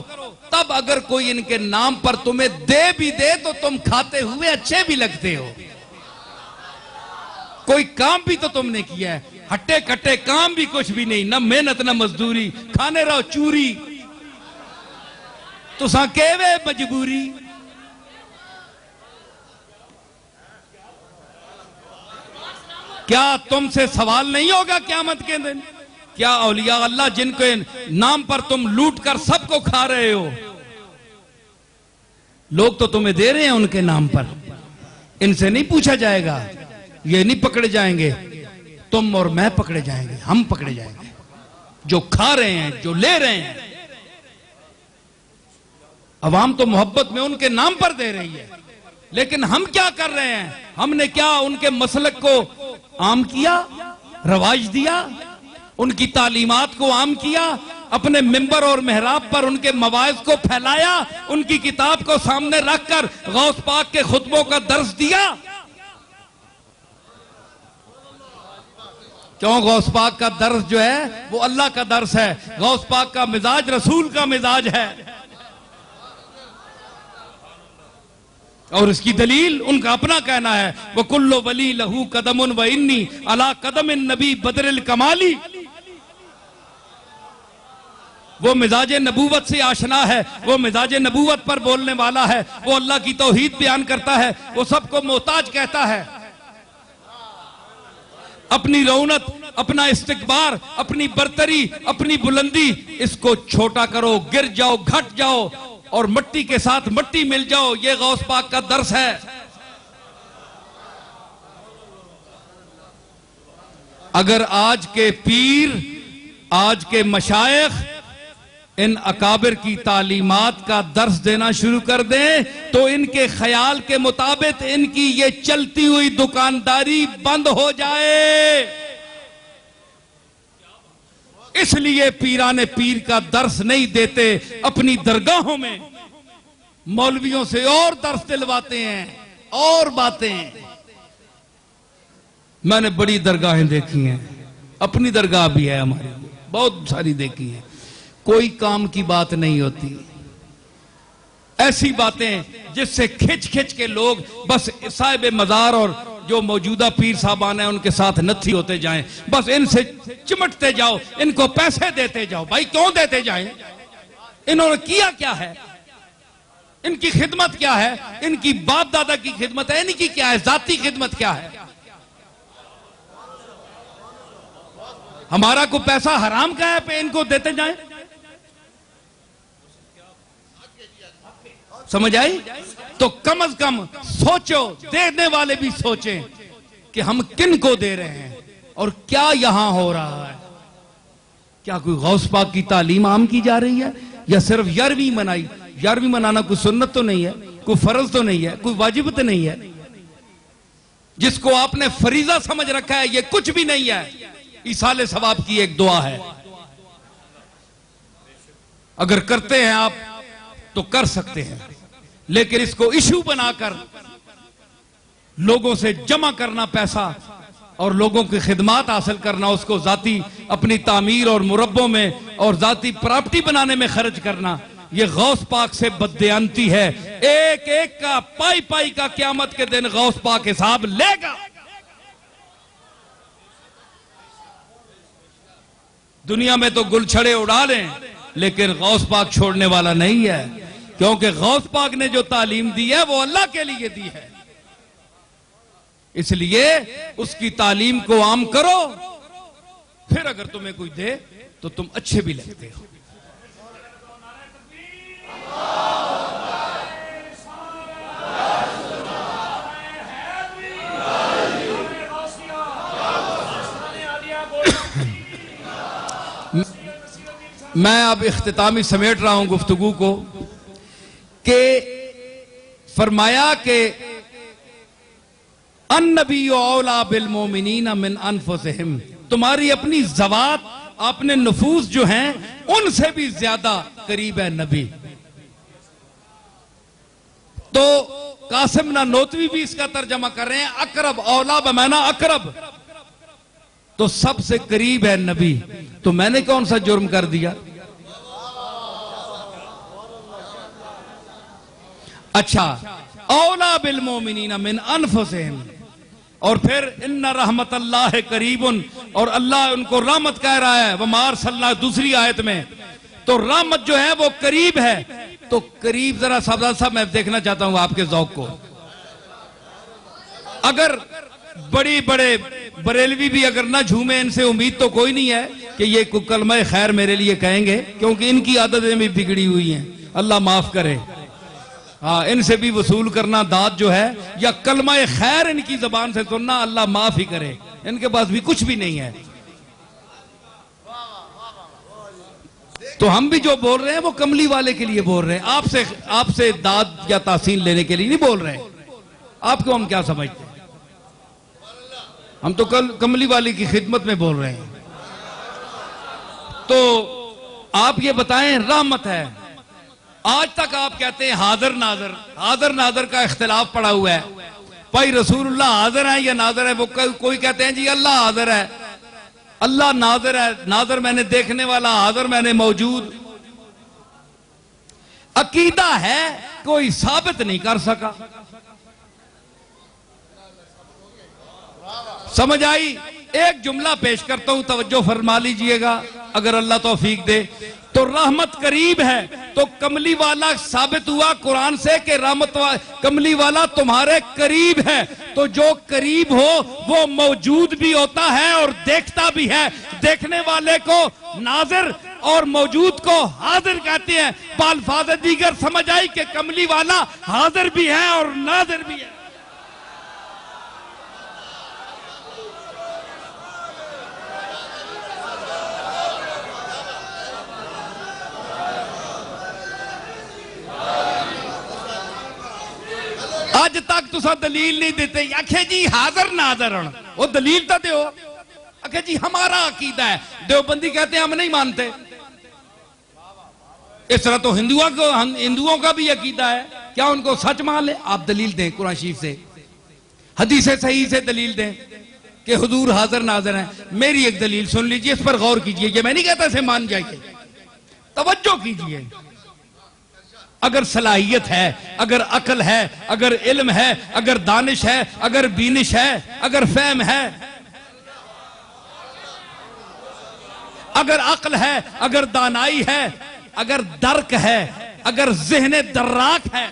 तब अगर कोई इनके नाम पर तुम्हें दे भी दे तो तुम खाते हुए अच्छे भी लगते हो। कोई काम भी तो तुमने किया है, हट्टे कट्टे काम भी कुछ भी नहीं, ना मेहनत ना मजदूरी, खाने रहो चूरी, तुसा केवे मजबूरी। क्या तुमसे सवाल नहीं होगा क़यामत के दिन? क्या औलिया अल्लाह जिनके नाम पर तुम लूट कर सबको खा रहे हो, लोग तो तुम्हें दे रहे हैं उनके नाम पर। इनसे नहीं पूछा जाएगा, ये नहीं पकड़े जाएंगे, तुम और मैं पकड़े जाएंगे, हम पकड़े जाएंगे, जो खा रहे हैं, जो ले रहे हैं। अवाम तो मोहब्बत में उनके नाम पर दे रही है, लेकिन हम क्या कर रहे हैं? हमने क्या उनके मसलक को आम किया, रवाज दिया, उनकी तालीमात को आम किया, अपने मिंबर और मेहराब पर उनके मवाइज को फैलाया, उनकी किताब को सामने रखकर गौस पाक के खुतबों का दर्स दिया? क्यों? गौस पाक का दर्स जो है वो अल्लाह का दर्स है, गौस पाक का मिजाज रसूल का मिजाज है। और इसकी दलील उनका अपना कहना है, वो कुल्लो वली लहू कदमुन व इन्नी अला कदमिन नबी बदरिल कमाली। वो मिजाज नबूवत से आशना है, वो मिजाज नबूवत पर बोलने वाला है, वो अल्लाह की तौहीद बयान करता है, वो सबको मोहताज कहता है। अपनी रौनक, अपना इस्तिकबार, अपनी बरतरी, अपनी बुलंदी, इसको छोटा करो, गिर जाओ, घट जाओ और मिट्टी के साथ मिट्टी मिल जाओ, ये गौस पाक का दर्स है। अगर आज के पीर, आज के मशाइख इन अकाबिर की तालीमात का दर्स देना शुरू कर दें तो इनके ख्याल के मुताबिक इनकी ये चलती हुई दुकानदारी बंद हो जाए। इसलिए पीराने पीर का दर्स नहीं देते, अपनी दरगाहों में मौलवियों से और दर्स दिलवाते हैं और बातें। मैंने बड़ी दरगाहें देखी हैं, अपनी दरगाह भी है हमारी, बहुत सारी देखी है, कोई काम की बात नहीं होती। ऐसी बातें जिससे खिंच खिंच के लोग बस साहिब मजार और जो मौजूदा पीर साहबान है उनके साथ नथी होते जाएं, बस इनसे चिमटते जाओ, इनको पैसे देते जाओ। भाई क्यों देते जाएं? इन्होंने किया क्या है? इनकी खिदमत क्या है? इनकी बाप दादा की खिदमत है, इनकी क्या है? जाती खिदमत क्या है? हमारा को पैसा हराम का है पे इनको देते जाएं? समझ आई? तो कम अज कम सोचो, देने वाले भी सोचें कि हम किन को दे रहे हैं और क्या यहां हो रहा है। क्या कोई गौस पाक की तालीम आम की जा रही है या सिर्फ 11वीं मनाई? 11वीं मनाना कोई सुन्नत तो नहीं है, कोई फर्ज तो नहीं है, कोई वाजिब तो नहीं है। जिसको आपने फरीजा समझ रखा है ये कुछ भी नहीं है, इसाले सवाब की एक दुआ है। अगर करते हैं आप तो कर सकते हैं, लेकिन इसको इशू बनाकर लोगों से जमा करना पैसा और लोगों की खिदमत हासिल करना, उसको जाती अपनी तामीर और मुरब्बों में और जाती प्रॉपर्टी बनाने में खर्च करना, यह गौस पाक से बददियानती है। एक एक का पाई पाई का क़यामत के दिन गौस पाक हिसाब लेगा। दुनिया में तो गुलछड़े उड़ा लें, लेकिन गौस पाक छोड़ने वाला नहीं है, क्योंकि गौस पाक ने जो तालीम दी है वो अल्लाह के लिए दी है। इसलिए उसकी तालीम को आम करो, फिर अगर तुम्हें कोई दे तो तुम अच्छे भी लगते हो। मैं अब इख्तितामी समेट रहा हूं गुफ्तगू को कि फरमाया कि अन्नबी औला बिल मोमिनीना मिन अनफुसिहिम, तुम्हारी अपनी ज़वात, अपने नफूस जो हैं उनसे भी ज्यादा करीब है नबी। तो कासिम नानोतवी भी इसका तर्जमा कर रहे हैं, अकरब औला बमाना अकरब, तो सबसे करीब है नबी। तो मैंने कौन सा जुर्म कर दिया? अच्छा, औला बिल मोमिनीना मिन अनफुसिहिम, और फिर इन्ना रहमतल्लाह करीबुन, और अल्लाह उनको रहमत कह रहा है, वमा अरसलना दूसरी आयत में। तो रहमत जो है वो करीब है। तो करीब जरा साहब मैं देखना चाहता हूं आपके ज़ौक़ को। अगर बड़ी बड़े बरेलवी भी अगर ना झूमे, इनसे उम्मीद तो कोई नहीं है कि ये कलमा खैर मेरे लिए कहेंगे, क्योंकि इनकी आदतें भी बिगड़ी हुई हैं, अल्लाह माफ करे। हाँ, इनसे भी वसूल करना दाद जो है, या कलमा खैर इनकी जबान से सुनना, अल्लाह माफ ही करे। इनके पास भी कुछ भी नहीं है। तो हम भी जो बोल रहे हैं वो कमली वाले के लिए बोल रहे हैं, आपसे दाद या तासीन लेने के लिए नहीं बोल रहे हैं। आपको हम क्या समझते हैं? हम तो कमली वाले की खिदमत में बोल रहे हैं। तो आप ये बताएं, रहमत है। आज तक आप कहते हैं हाजिर नाजर, हाजिर नाजर का इख्तिलाफ पड़ा हुआ है। भाई रसूलुल्लाह हाजिर है या नाजर है? वो कोई कहते हैं जी अल्लाह हाजिर है, अल्लाह नाजर है, नाजर मैंने देखने वाला, हाजिर मैंने मौजूद। अकीदा है, कोई साबित नहीं कर सका। समझ आई? एक जुमला पेश करता हूं, तवज्जो फरमा लीजिएगा अगर अल्लाह तौफीक दे। तो रहमत करीब है, तो कमली वाला साबित हुआ कुरान से कि कमली वाला तुम्हारे करीब है। तो जो करीब हो वो मौजूद भी होता है और देखता भी है। देखने वाले को नाजिर और मौजूद को हाजिर कहते हैं। बाल्फाज दीगर समझ आई कि कमली वाला हाजिर भी है और नाजिर भी है। अज तक तुसा दलील नहीं देते। आखे जी हाजिर नाजर, वो दलील तो दो। आखे जी हमारा अकीदा है। देवबंदी कहते हैं हम नहीं मानते। इस तरह तो हिंदुओं का भी अकीदा है। क्या उनको सच मान ले? आप दलील दें कुरान शरीफ से, हदीस सही से दलील दें कि हुजूर हाजिर नाजर हैं। मेरी एक दलील सुन लीजिए, इस पर गौर कीजिए। ये मैं नहीं कहता इसे मान जाइए, तवज्जो कीजिए। अगर सलाहियत है, अगर अकल है, अगर इल्म है, अगर दानिश है, अगर बीनिश है, अगर फहम है, अगर अक्ल है, अगर दानाई है, अगर दर्क है, अगर ज़हन दर्राक है,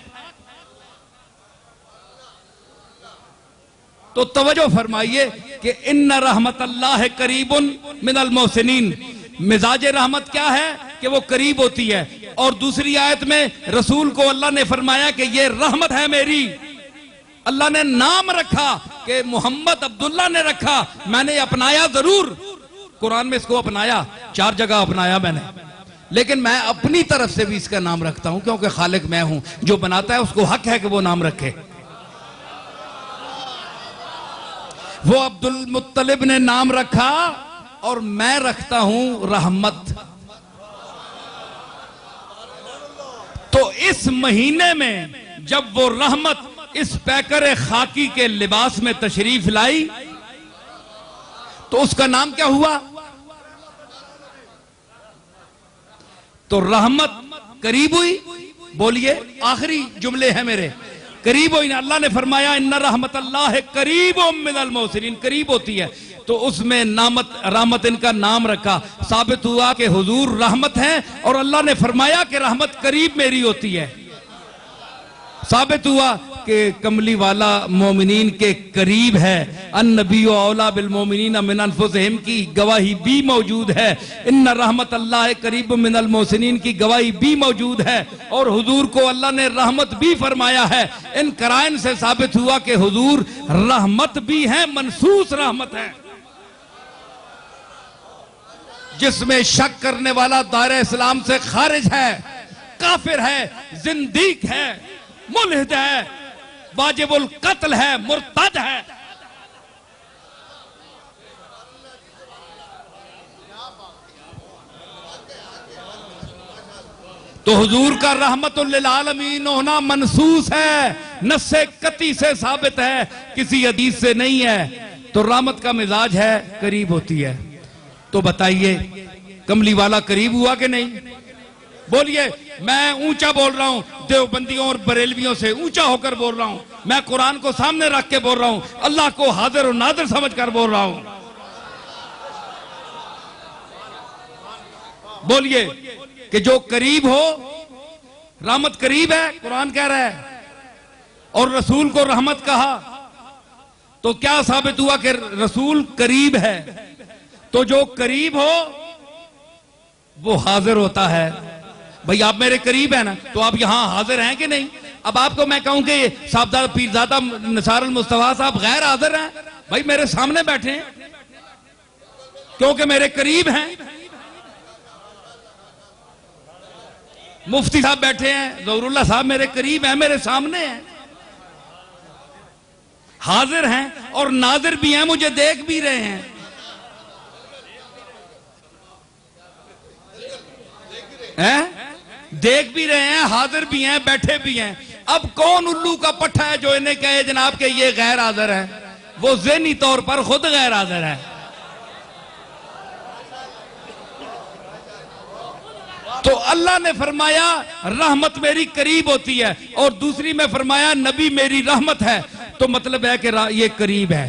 तो तवज्जो फरमाइए कि इन्ना रहमतल्लाह करीबुन मिनल मोहसिनीन। मिजाज रहमत क्या है कि वो करीब होती है। और दूसरी आयत में रसूल को अल्लाह ने फरमाया कि ये रहमत है मेरी। अल्लाह ने नाम रखा कि मोहम्मद अब्दुल्ला ने रखा, मैंने अपनाया जरूर। कुरान में इसको अपनाया, 4 जगह अपनाया मैंने, लेकिन मैं अपनी तरफ से भी इसका नाम रखता हूं, क्योंकि खालिक मैं हूं। जो बनाता है उसको हक है कि वो नाम रखे। वो अब्दुल मुत्तलिब ने नाम रखा और मैं रखता हूं रहमत। तो इस महीने में जब वो रहमत इस पैकर खाकी के लिबास में तशरीफ लाई, तो उसका नाम क्या हुआ? तो रहमत करीब हुई। बोलिए, आखिरी जुमले हैं मेरे। करीब हुई ना, अल्लाह ने फरमाया इन्ना रहमतल्लाह करीबुम मिनल मोहसिनीन, करीब होती है। तो उसमें रहमत इनका नाम रखा। साबित हुआ कि हुजूर रहमत है और अल्लाह ने फरमाया कि रहमत करीब मेरी होती है। साबित हुआ कि कमली वाला मोमिनीन के करीब है। अन्नबी औला बिल मोमिनीन मिन अनफुसिहिम की गवाही भी मौजूद है। इन्ना रहमतल्लाह करीब मिनल मोहसिनीन की गवाही भी मौजूद है। और हुजूर को अल्लाह ने रहमत भी फरमाया है। इन कराइन से साबित हुआ कि हुजूर रहमत भी है, मनसूस रहमत है। जिसमें शक करने वाला दायरा इस्लाम से खारिज है, काफिर है, जिंदीक है, मुल्हिद है, वाजिबुल कत्ल है, मुर्तद है। तो हुजूर का रहमतुल लिल आलमीन होना मनसूस है, नस्से कती से साबित है, किसी हदीस से नहीं है। तो रहमत का मिजाज है, करीब होती है। तो बताइए कमली वाला करीब हुआ कि नहीं? बोलिए। मैं ऊंचा बोल रहा हूं, देवबंदियों और बरेलवियों से ऊंचा होकर बोल रहा हूं। मैं कुरान को सामने रख के बोल रहा हूं, अल्लाह को हाजिर और नादिर समझकर बोल रहा हूं। बोलिए कि जो करीब हो, रहमत करीब है, कुरान कह रहा है, और रसूल को रहमत कहा। तो क्या साबित हुआ कि रसूल करीब है। तो जो करीब हो वो हाजिर होता है। भाई आप मेरे करीब है ना, तो आप यहां हाजिर हैं कि नहीं? अब आपको मैं कहूं कि साहबजादा पीरजादा निसार अल मुस्तफा साहब गैर हाजिर हैं, भाई मेरे सामने बैठे हैं क्योंकि मेरे करीब हैं। मुफ्ती साहब बैठे हैं, ज़हूरुल्लाह साहब मेरे करीब हैं, मेरे सामने हैं, हाजिर हैं और नाजिर भी हैं, मुझे देख भी रहे हैं। देख भी रहे हैं, हाजिर भी हैं, बैठे भी हैं। अब कौन उल्लू का पट्टा है जो इन्हें कहे जनाब के ये गैर हाजिर है? वो ज़हनी तौर पर खुद गैर हाजिर है। तो अल्लाह ने फरमाया रहमत मेरी करीब होती है, और दूसरी में फरमाया नबी मेरी रहमत है। तो मतलब है कि ये करीब है,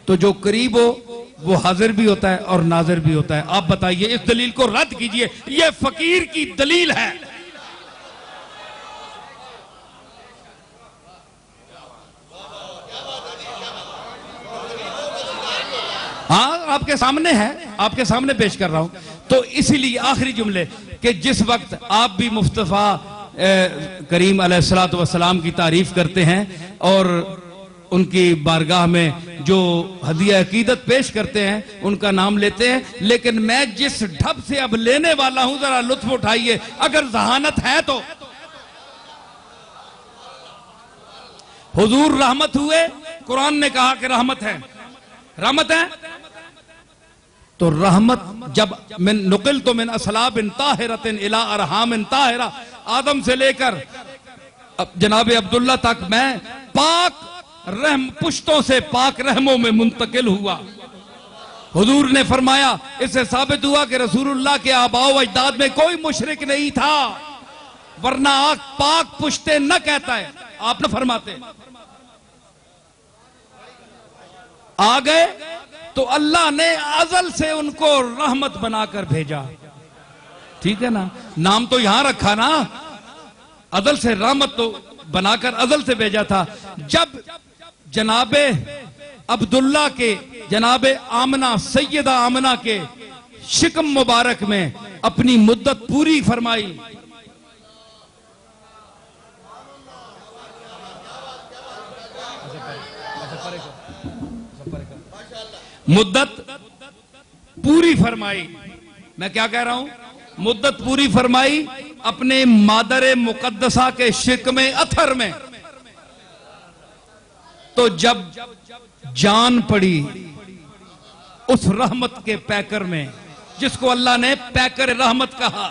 तो जो करीब हो वो हाजिर भी होता है और नाजिर भी होता है। आप बताइए, इस दलील को रद्द कीजिए, ये फकीर की दलील है। हाँ, आपके सामने है, आपके सामने पेश कर रहा हूं। तो इसीलिए आखिरी जुमले कि जिस वक्त आप भी मुस्तफा करीम अलैहिस्सलातु वस्सलाम की तारीफ करते हैं और उनकी बारगाह में जो हदिया अकीदत पेश करते हैं उनका नाम लेते हैं, लेकिन मैं जिस ढब से अब लेने वाला हूं जरा लुत्फ उठाइए, अगर जहानत है तो। हुजूर रहमत हुए, कुरान ने कहा कि रहमत है, रहमत है। तो रहमत जब मिन नुकिल तो मिन असलाबिन ताहिरतिन इला अरहामिन ताहिरा, आदम से लेकर जनाब अब्दुल्ला तक मैं पाक रहम पुश्तों से पाक रहमों में मुंतकिल हुआ। हुजूर ने फरमाया, इससे साबित हुआ कि रसूलुल्लाह के आबाओ अजदाद में कोई मुशरिक नहीं था, वरना आग पाक पुश्ते न कहता है। आप न फरमाते आ गए तो अल्लाह ने अजल से उनको रहमत बनाकर भेजा। ठीक है ना, नाम तो यहां रखा ना, अजल से रहमत तो बनाकर अजल से भेजा था। जब जनाबे अब्दुल्ला के, जनाबे आमना, सैयदा आमना के शिकम मुबारक में अपनी मुद्दत पूरी फरमाई, मुद्दत पूरी फरमाई, मैं क्या कह रहा हूं, मुद्दत पूरी फरमाई अपने मादर मुकद्दसा के शिक में अथर में। तो जब जान पड़ी उस रहमत के पैकर में, जिसको अल्लाह ने पैकर रहमत कहा,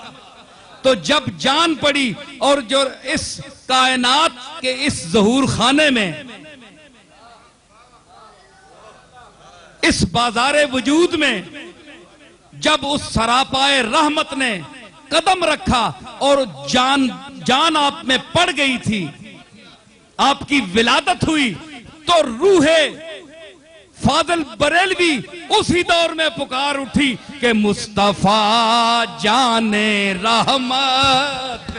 तो जब जान पड़ी और जो इस कायनात के इस ज़हूर खाने में, इस बाजारे वजूद में जब उस सरापाए रहमत ने कदम रखा और जान आप में पड़ गई थी, आपकी विलादत हुई, तो रूहे फाजिल बरेलवी उसी दौर में पुकार उठी कि मुस्तफा जाने रहमत